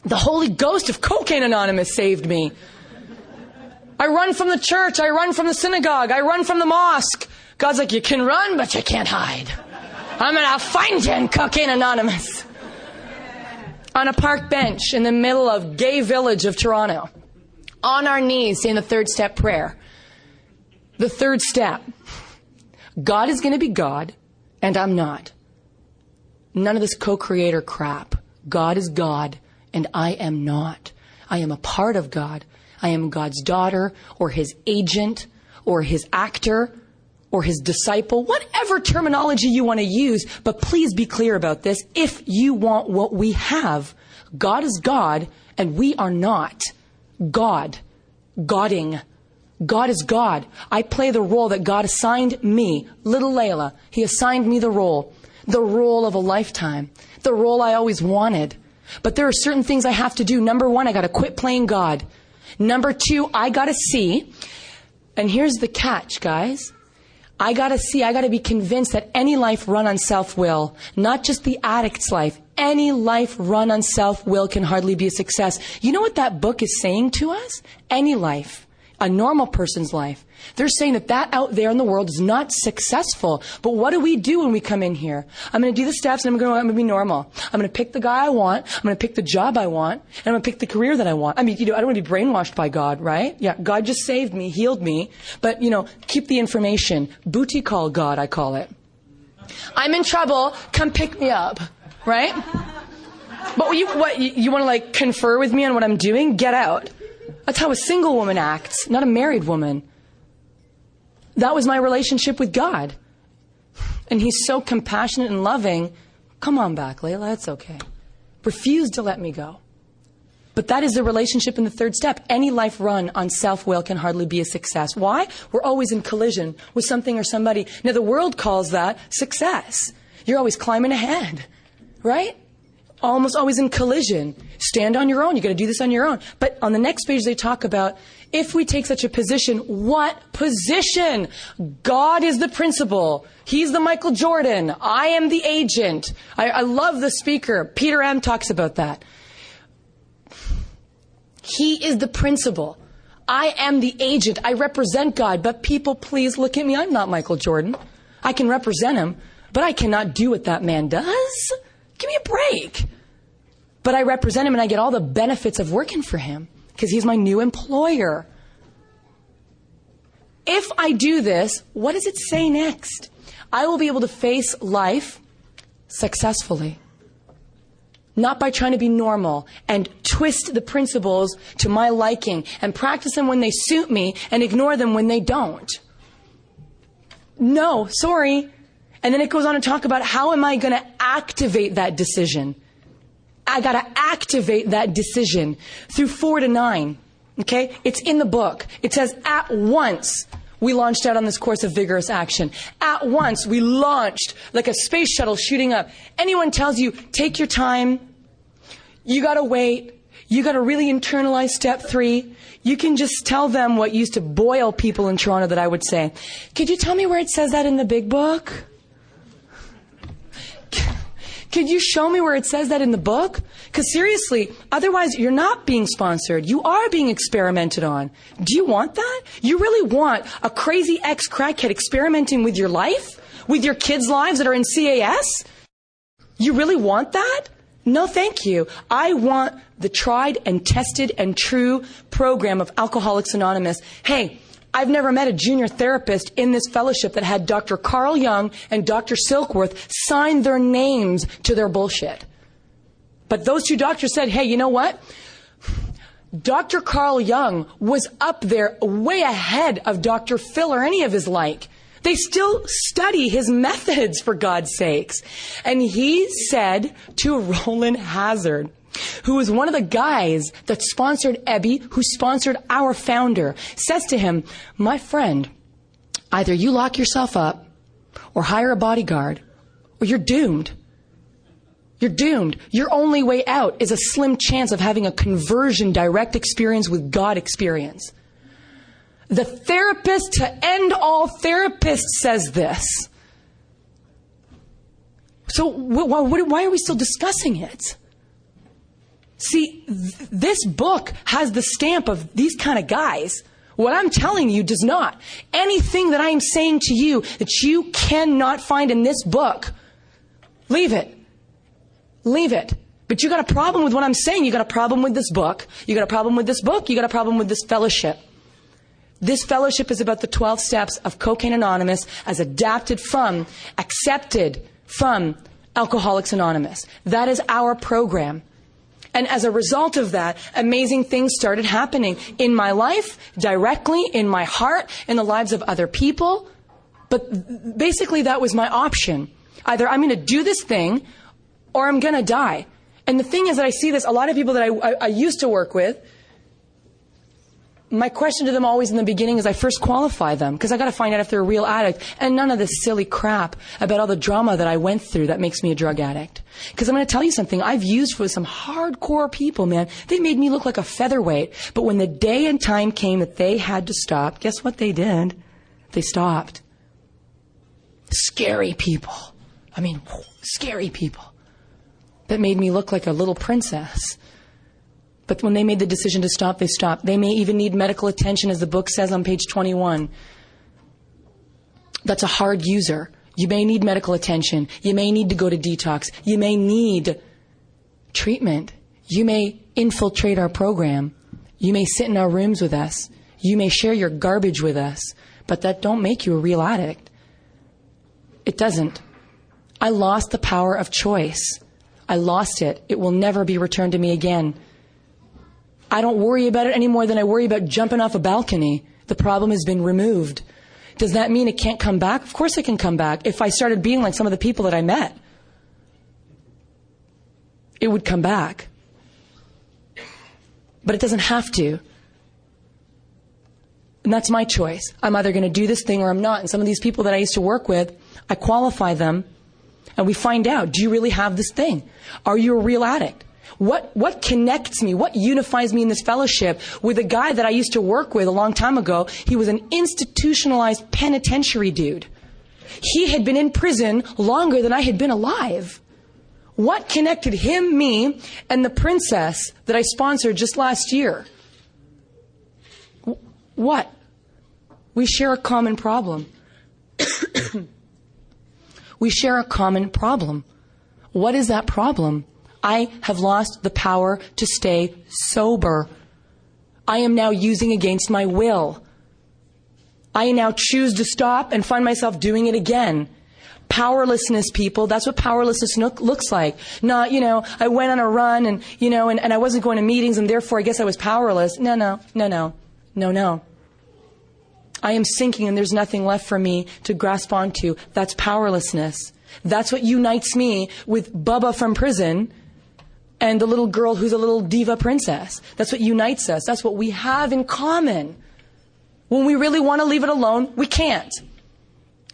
The Holy Ghost of Cocaine Anonymous saved me. I run from the church. I run from the synagogue. I run from the mosque. God's like, you can run, but you can't hide. I'm going to find you in Cocaine Anonymous. On a park bench in the middle of gay village of Toronto. On our knees saying the third step prayer. The third step. God is going to be God, and I'm not. None of this co-creator crap. God is God, and I am not. I am a part of God. I am God's daughter, or his agent, or his actor, or his disciple, whatever terminology you want to use, but please be clear about this. If you want what we have, God is God, and we are not. God. Godding. God is God. I play the role that God assigned me, little Layla. He assigned me the role of a lifetime, the role I always wanted. But there are certain things I have to do. Number one, I got to quit playing God. Number two, I got to see, and here's the catch, guys. I got to be convinced that any life run on self-will, not just the addict's life, any life run on self-will can hardly be a success. You know what that book is saying to us? Any life. A normal person's life. They're saying that out there in the world is not successful. But what do we do when we come in here? I'm going to do the steps and I'm going to be normal. I'm going to pick the guy I want. I'm going to pick the job I want. And I'm going to pick the career that I want. I mean, I don't want to be brainwashed by God, right? Yeah, God just saved me, healed me. But, keep the information. Booty call God, I call it. I'm in trouble. Come pick me up, right? But you want to confer with me on what I'm doing? Get out. That's how a single woman acts, not a married woman. That was my relationship with God. And he's so compassionate and loving. Come on back, Layla, it's okay. Refuse to let me go. But that is the relationship in the third step. Any life run on self-will can hardly be a success. Why? We're always in collision with something or somebody. Now, the world calls that success. You're always climbing ahead, right? Almost always in collision. Stand on your own. You got to do this on your own. But on the next page, they talk about if we take such a position, what position? God is the principal. He's the Michael Jordan. I am the agent. I love the speaker. Peter M. talks about that. He is the principal. I am the agent. I represent God. But people, please look at me. I'm not Michael Jordan. I can represent him, but I cannot do what that man does. Give me a break. But I represent him and I get all the benefits of working for him because he's my new employer. If I do this, what does it say next? I will be able to face life successfully. Not by trying to be normal and twist the principles to my liking and practice them when they suit me and ignore them when they don't. No, sorry. And then it goes on to talk about how am I going to activate that decision? I got to activate that decision through 4 to 9. Okay? It's in the book. It says at once we launched out on this course of vigorous action. At once we launched like a space shuttle shooting up. Anyone tells you, take your time, you got to wait, You got to really internalize step 3. You can just tell them what used to boil people in Toronto that I would say. Could you tell me where it says that in the big book? Could you show me where it says that in the book? Because seriously, otherwise you're not being sponsored. You are being experimented on. Do you want that? You really want a crazy ex-crackhead experimenting with your life? With your kids' lives that are in CAS? You really want that? No, thank you. I want the tried and tested and true program of Alcoholics Anonymous. Hey, I've never met a junior therapist in this fellowship that had Dr. Carl Jung and Dr. Silkworth sign their names to their bullshit. But those two doctors said, hey, you know what? Dr. Carl Jung was up there way ahead of Dr. Phil or any of his like. They still study his methods, for God's sakes. And he said to Roland Hazard, who was one of the guys that sponsored Ebby, who sponsored our founder, says to him, my friend, either you lock yourself up or hire a bodyguard or you're doomed. You're doomed. Your only way out is a slim chance of having a conversion direct experience with God experience. The therapist to end all therapists says this. So why are we still discussing it? See, this book has the stamp of these kind of guys. What I'm telling you does not. Anything that I am saying to you that you cannot find in this book, leave it. Leave it. But you got a problem with what I'm saying. You got a problem with this book. You got a problem with this book. You got a problem with this fellowship. This fellowship is about the 12 steps of Cocaine Anonymous as accepted from Alcoholics Anonymous. That is our program. And as a result of that, amazing things started happening in my life, directly, in my heart, in the lives of other people. But basically that was my option. Either I'm going to do this thing or I'm going to die. And the thing is that I see this, a lot of people that I used to work with, my question to them always in the beginning is I first qualify them because I got to find out if they're a real addict, and none of this silly crap about all the drama that I went through that makes me a drug addict. Because I'm going to tell you something, I've used with some hardcore people, man. They made me look like a featherweight. But when the day and time came that they had to stop, guess what they did? They stopped. Scary people. I mean, scary people. That made me look like a little princess. But when they made the decision to stop, they stopped. They may even need medical attention, as the book says on page 21. That's a hard user. You may need medical attention. You may need to go to detox. You may need treatment. You may infiltrate our program. You may sit in our rooms with us. You may share your garbage with us. But that don't make you a real addict. It doesn't. I lost the power of choice. I lost it. It will never be returned to me again. I don't worry about it any more than I worry about jumping off a balcony. The problem has been removed. Does that mean it can't come back? Of course it can come back. If I started being like some of the people that I met, it would come back. But it doesn't have to. And that's my choice. I'm either going to do this thing or I'm not. And some of these people that I used to work with, I qualify them and we find out, do you really have this thing? Are you a real addict? What connects me? What unifies me in this fellowship with a guy that I used to work with a long time ago? He was an institutionalized penitentiary dude. He had been in prison longer than I had been alive. What connected him, me, and the princess that I sponsored just last year? What? We share a common problem. We share a common problem. What is that problem? I have lost the power to stay sober. I am now using against my will. I now choose to stop and find myself doing it again. Powerlessness, people, that's what powerlessness looks like. Not, I went on a run and I wasn't going to meetings and therefore I guess I was powerless. No. I am sinking and there's nothing left for me to grasp onto. That's powerlessness. That's what unites me with Bubba from prison and the little girl who's a little diva princess. That's what unites us. That's what we have in common. When we really want to leave it alone, we can't.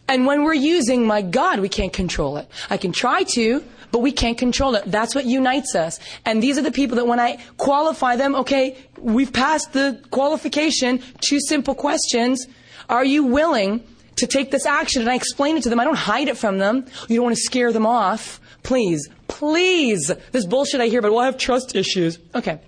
And when we're using, my God, we can't control it. I can try to, but we can't control it. That's what unites us. And these are the people that when I qualify them, okay, we've passed the qualification, 2 simple questions. Are you willing to take this action? And I explain it to them. I don't hide it from them. You don't want to scare them off. Please, please. This bullshit I hear about, well, I have trust issues. Okay.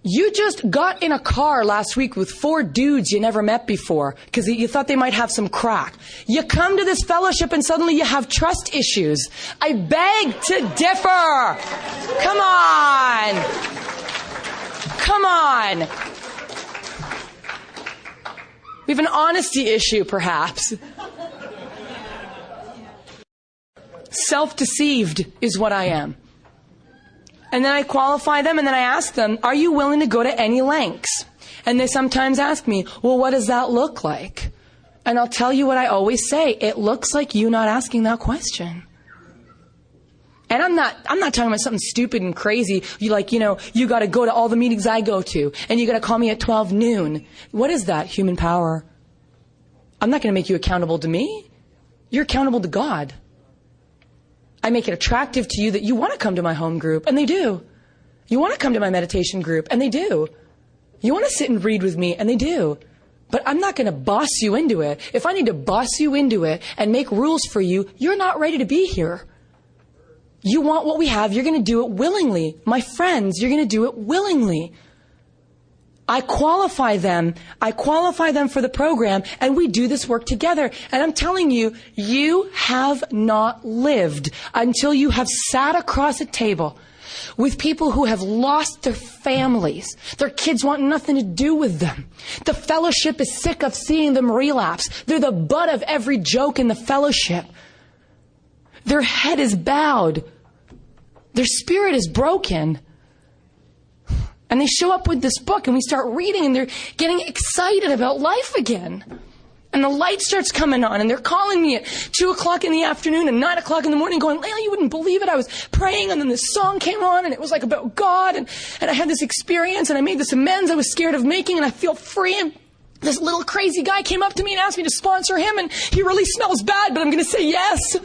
You just got in a car last week with 4 dudes you never met before because you thought they might have some crack. You come to this fellowship and suddenly you have trust issues. I beg to differ. Come on. Come on. We have an honesty issue, perhaps. Self-deceived is what I am. And then I qualify them and then I ask them, are you willing to go to any lengths? And they sometimes ask me, well, what does that look like? And I'll tell you what I always say. It looks like you not asking that question. And I'm not talking about something stupid and crazy. You got to go to all the meetings I go to and you got to call me at 12 noon. What is that? Human power. I'm not going to make you accountable to me. You're accountable to God. I make it attractive to you that you want to come to my home group, and they do. You want to come to my meditation group, and they do. You want to sit and read with me, and they do. But I'm not going to boss you into it. If I need to boss you into it and make rules for you, you're not ready to be here. You want what we have, you're going to do it willingly. My friends, you're going to do it willingly. I qualify them for the program, and we do this work together. And I'm telling you, you have not lived until you have sat across a table with people who have lost their families. Their kids want nothing to do with them. The fellowship is sick of seeing them relapse. They're the butt of every joke in the fellowship. Their head is bowed. Their spirit is broken. And they show up with this book and we start reading and they're getting excited about life again. And the light starts coming on and they're calling me at 2 o'clock in the afternoon and 9 o'clock in the morning going, Layla, you wouldn't believe it. I was praying and then this song came on and it was like about God and I had this experience and I made this amends I was scared of making and I feel free. And this little crazy guy came up to me and asked me to sponsor him and he really smells bad, but I'm going to say yes.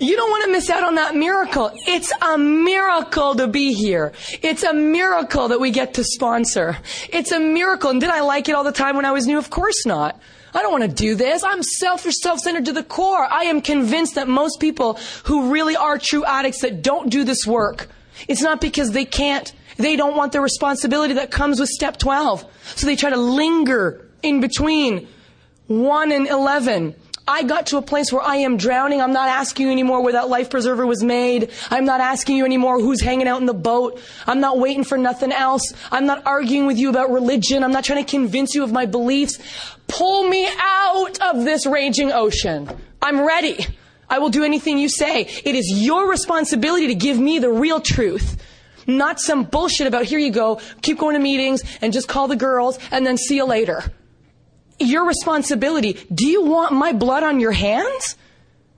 You don't want to miss out on that miracle. It's a miracle to be here. It's a miracle that we get to sponsor. It's a miracle. And did I like it all the time when I was new? Of course not. I don't want to do this. I'm selfish, self-centered to the core. I am convinced that most people who really are true addicts that don't do this work, it's not because they can't. They don't want the responsibility that comes with step 12. So they try to linger in between 1 and 11. I got to a place where I am drowning. I'm not asking you anymore where that life preserver was made. I'm not asking you anymore who's hanging out in the boat. I'm not waiting for nothing else. I'm not arguing with you about religion. I'm not trying to convince you of my beliefs. Pull me out of this raging ocean. I'm ready. I will do anything you say. It is your responsibility to give me the real truth. Not some bullshit about here you go, keep going to meetings and just call the girls and then see you later. Your responsibility. Do you want my blood on your hands?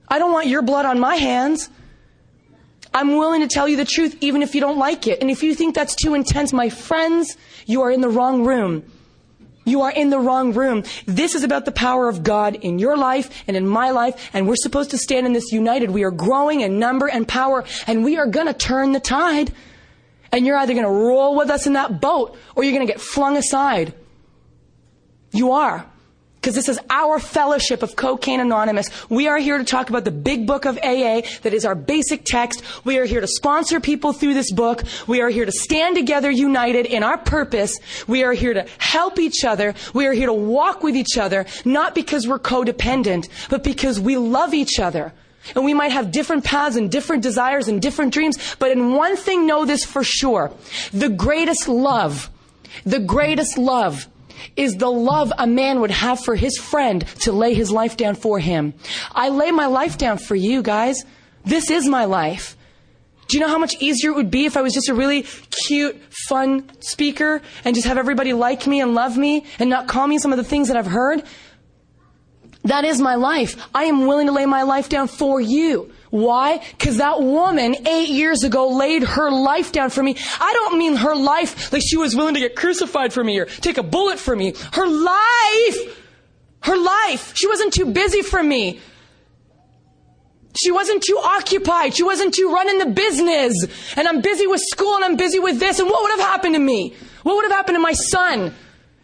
I don't want your blood on my hands. I'm willing to tell you the truth even if you don't like it. And if you think that's too intense, my friends, you are in the wrong room. You are in the wrong room. This is about the power of God in your life and in my life, and we're supposed to stand in this united. We are growing in number and power, and we are going to turn the tide. And you're either going to roll with us in that boat, or you're going to get flung aside. You are. Because this is our fellowship of Cocaine Anonymous. We are here to talk about the big book of AA that is our basic text. We are here to sponsor people through this book. We are here to stand together united in our purpose. We are here to help each other. We are here to walk with each other, not because we're codependent, but because we love each other. And we might have different paths and different desires and different dreams, but in one thing know this for sure. The greatest love is the love a man would have for his friend to lay his life down for him. I lay my life down for you, guys. This is my life. Do you know how much easier it would be if I was just a really cute, fun speaker and just have everybody like me and love me and not call me some of the things that I've heard? That is my life. I am willing to lay my life down for you. Why? Because that woman 8 years ago laid her life down for me. I don't mean her life like she was willing to get crucified for me or take a bullet for me. Her life Her life. She wasn't too busy for me. She wasn't too occupied. She wasn't too running the business. And I'm busy with school and I'm busy with this. And what would have happened to me? What would have happened to my son?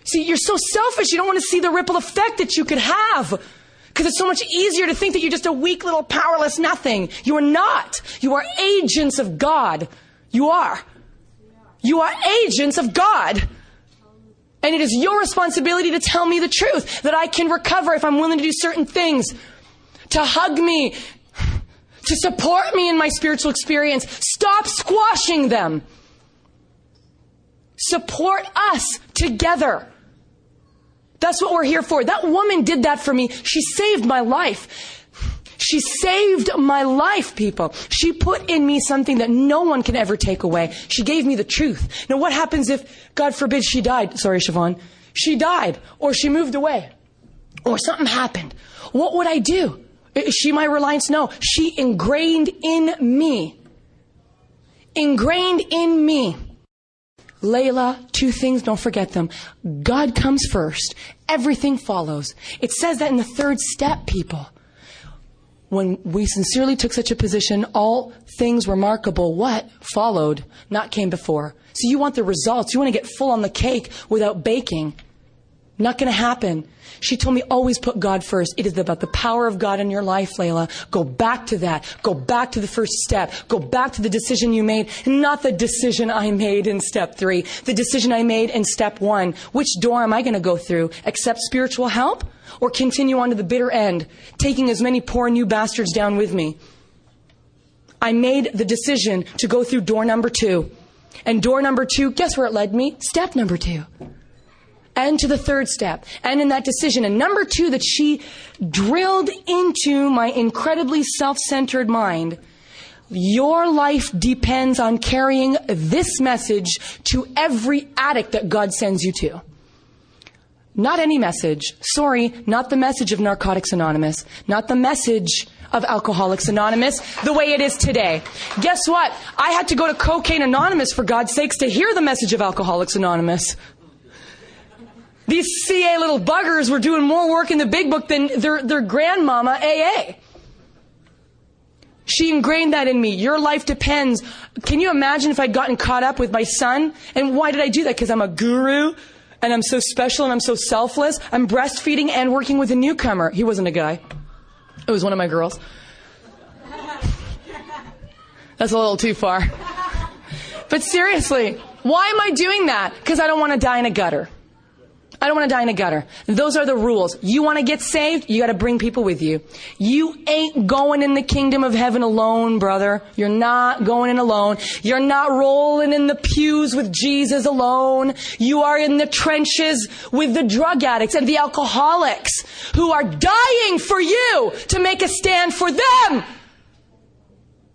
See, you're so selfish. You don't want to see the ripple effect that you could have. Because it's so much easier to think that you're just a weak little powerless nothing. You are not. You are agents of God. You are. You are agents of God. And it is your responsibility to tell me the truth, that I can recover if I'm willing to do certain things, to hug me, to support me in my spiritual experience. Stop squashing them. Support us together. That's what we're here for. That woman did that for me. She saved my life. She saved my life, people. She put in me something that no one can ever take away. She gave me the truth. Now, what happens if, God forbid, she died? Sorry, Siobhan. She died, or she moved away, or something happened. What would I do? Is she my reliance? No. She ingrained in me. Ingrained in me. Layla, two things, don't forget them. God comes first. Everything follows. It says that in the third step, people. When we sincerely took such a position, all things remarkable, what? Followed, not came before. So you want the results. You want to get full on the cake without baking. Not going to happen. She told me, always put God first. It is about the power of God in your life, Layla. Go back to that. Go back to the first step. Go back to the decision you made, not the decision I made in step 3. The decision I made in step 1. Which door am I going to go through? Accept spiritual help or continue on to the bitter end, taking as many poor new bastards down with me? I made the decision to go through door number 2. And door number 2, guess where it led me? Step number 2. And to the third step, and in that decision. And number 2 that she drilled into my incredibly self-centered mind, your life depends on carrying this message to every addict that God sends you to. Not any message. Sorry, not the message of Narcotics Anonymous. Not the message of Alcoholics Anonymous the way it is today. Guess what? I had to go to Cocaine Anonymous, for God's sakes, to hear the message of Alcoholics Anonymous. These CA little buggers were doing more work in the big book than their grandmama AA. She ingrained that in me. Your life depends. Can you imagine if I'd gotten caught up with my son? And why did I do that? Because I'm a guru and I'm so special and I'm so selfless. I'm breastfeeding and working with a newcomer. He wasn't a guy. It was one of my girls. That's a little too far. But seriously, why am I doing that? Because I don't want to die in a gutter. I don't want to die in a gutter. Those are the rules. You want to get saved? You got to bring people with you. You ain't going in the kingdom of heaven alone, brother. You're not going in alone. You're not rolling in the pews with Jesus alone. You are in the trenches with the drug addicts and the alcoholics who are dying for you to make a stand for them.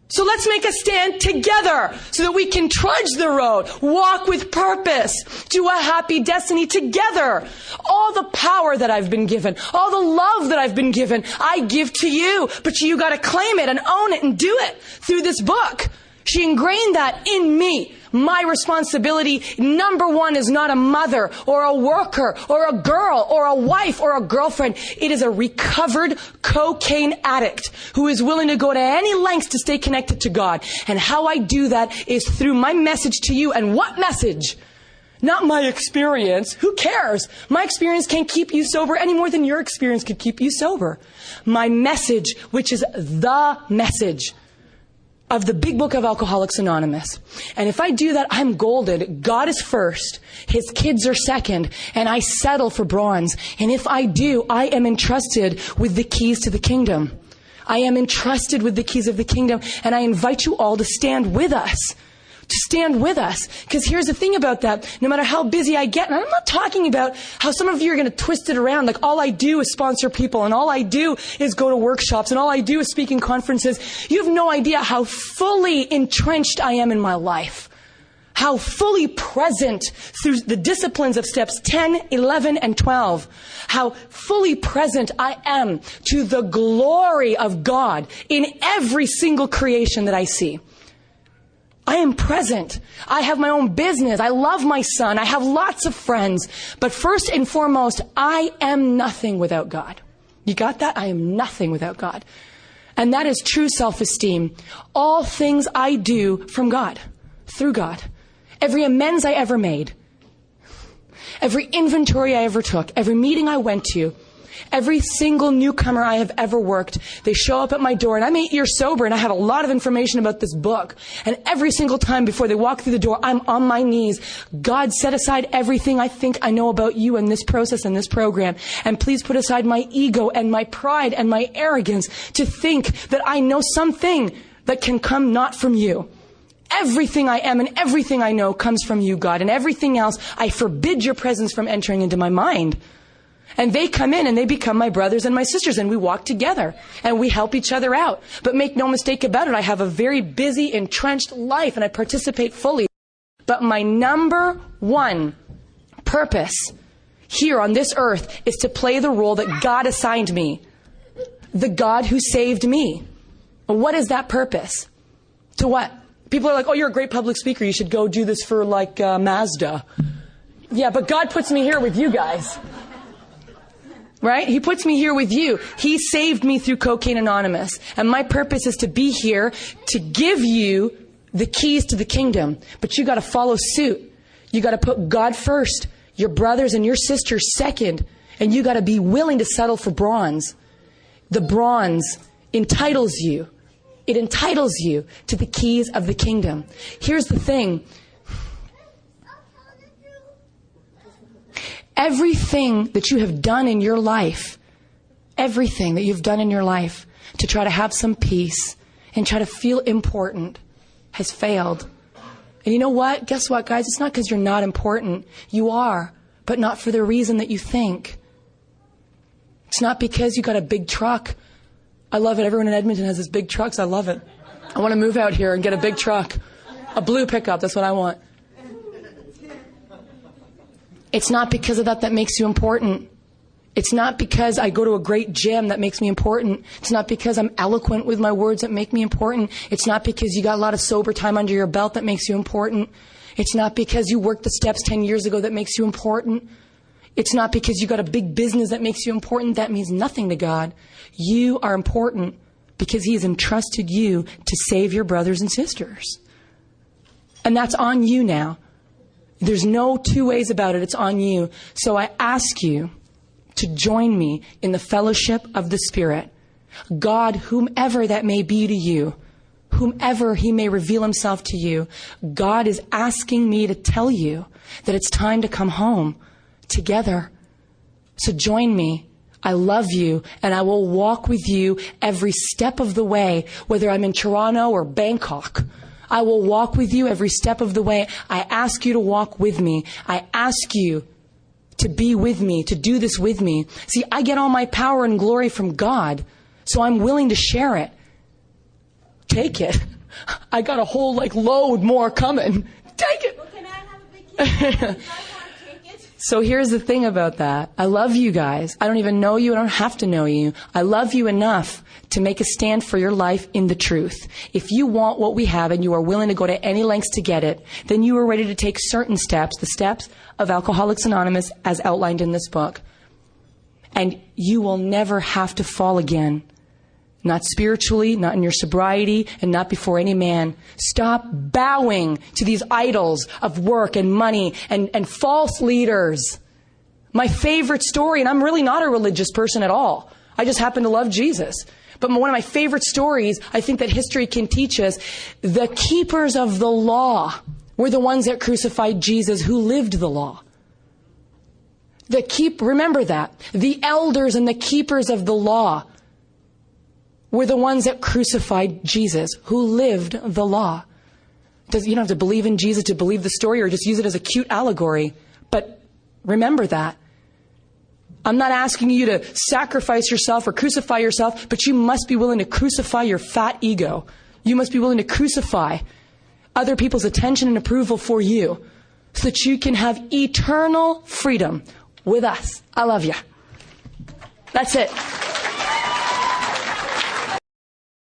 So let's make a stand together so that we can trudge the road, walk with purpose to a happy destiny together. All the power that I've been given, all the love that I've been given, I give to you. But you got to claim it and own it and do it through this book. She ingrained that in me. My responsibility, number 1, is not a mother or a worker or a girl or a wife or a girlfriend. It is a recovered cocaine addict who is willing to go to any lengths to stay connected to God. And how I do that is through my message to you. And what message? Not my experience. Who cares? My experience can't keep you sober any more than your experience could keep you sober. My message, which is the message of the big book of Alcoholics Anonymous. And if I do that, I'm golden. God is first. His kids are second. And I settle for bronze. And if I do, I am entrusted with the keys to the kingdom. I am entrusted with the keys of the kingdom. And I invite you all to stand with us. To stand with us. Because here's the thing about that. No matter how busy I get, and I'm not talking about how some of you are going to twist it around. Like all I do is sponsor people, and all I do is go to workshops, and all I do is speak in conferences. You have no idea how fully entrenched I am in my life. How fully present through the disciplines of steps 10, 11, and 12. How fully present I am to the glory of God in every single creation that I see. I am present. I have my own business. I love my son. I have lots of friends. But first and foremost, I am nothing without God. You got that? I am nothing without God. And that is true self-esteem. All things I do from God, through God. Every amends I ever made, every inventory I ever took, every meeting I went to, every single newcomer I have ever worked, they show up at my door, and I'm 8 years sober, and I have a lot of information about this book. And every single time before they walk through the door, I'm on my knees. God, set aside everything I think I know about you in this process and this program. And please put aside my ego and my pride and my arrogance to think that I know something that can come not from you. Everything I am and everything I know comes from you, God. And everything else, I forbid your presence from entering into my mind. And they come in and they become my brothers and my sisters, and we walk together and we help each other out. But make no mistake about it, I have a very busy, entrenched life and I participate fully. But my number one purpose here on this earth is to play the role that God assigned me. The God who saved me. What is that purpose? To what? People are like, oh, you're a great public speaker. You should go do this for like Mazda. Yeah, but God puts me here with you guys. Right? He puts me here with you. He saved me through Cocaine Anonymous. And my purpose is to be here to give you the keys to the kingdom. But you got to follow suit. You got to put God first, your brothers and your sisters second. And you got to be willing to settle for bronze. The bronze entitles you. It entitles you to the keys of the kingdom. Here's the thing. Everything that you have done in your life, everything that you've done in your life to try to have some peace and try to feel important has failed. And you know what? Guess what, guys? It's not because you're not important. You are, but not for the reason that you think. It's not because you got a big truck. I love it. Everyone in Edmonton has these big trucks. I love it. I want to move out here and get a big truck. A blue pickup. That's what I want. It's not because of that makes you important. It's not because I go to a great gym that makes me important. It's not because I'm eloquent with my words that make me important. It's not because you got a lot of sober time under your belt that makes you important. It's not because you worked the steps 10 years ago that makes you important. It's not because you got a big business that makes you important. That means nothing to God. You are important because He has entrusted you to save your brothers and sisters. And that's on you now. There's no two ways about it. It's on you. So I ask you to join me in the fellowship of the Spirit. God, whomever that may be to you, whomever He may reveal Himself to you, God is asking me to tell you that it's time to come home together. So join me. I love you, and I will walk with you every step of the way, whether I'm in Toronto or Bangkok. I will walk with you every step of the way. I ask you to walk with me. I ask you to be with me, to do this with me. See, I get all my power and glory from God, so I'm willing to share it. Take it. I got a whole load more coming. Take it. Well, can I have a big kiss? I want to take it. So here's the thing about that. I love you guys. I don't even know you. I don't have to know you. I love you enough to make a stand for your life in the truth. If you want what we have and you are willing to go to any lengths to get it, then you are ready to take certain steps, the steps of Alcoholics Anonymous as outlined in this book. And you will never have to fall again. Not spiritually, not in your sobriety, and not before any man. Stop bowing to these idols of work and money and false leaders. My favorite story, and I'm really not a religious person at all. I just happen to love Jesus. But one of my favorite stories, I think that history can teach us, the keepers of the law were the ones that crucified Jesus, who lived the law. Remember that. The elders and the keepers of the law were the ones that crucified Jesus, who lived the law. You don't have to believe in Jesus to believe the story, or just use it as a cute allegory. But remember that. I'm not asking you to sacrifice yourself or crucify yourself, but you must be willing to crucify your fat ego. You must be willing to crucify other people's attention and approval for you, so that you can have eternal freedom with us. I love you. That's it.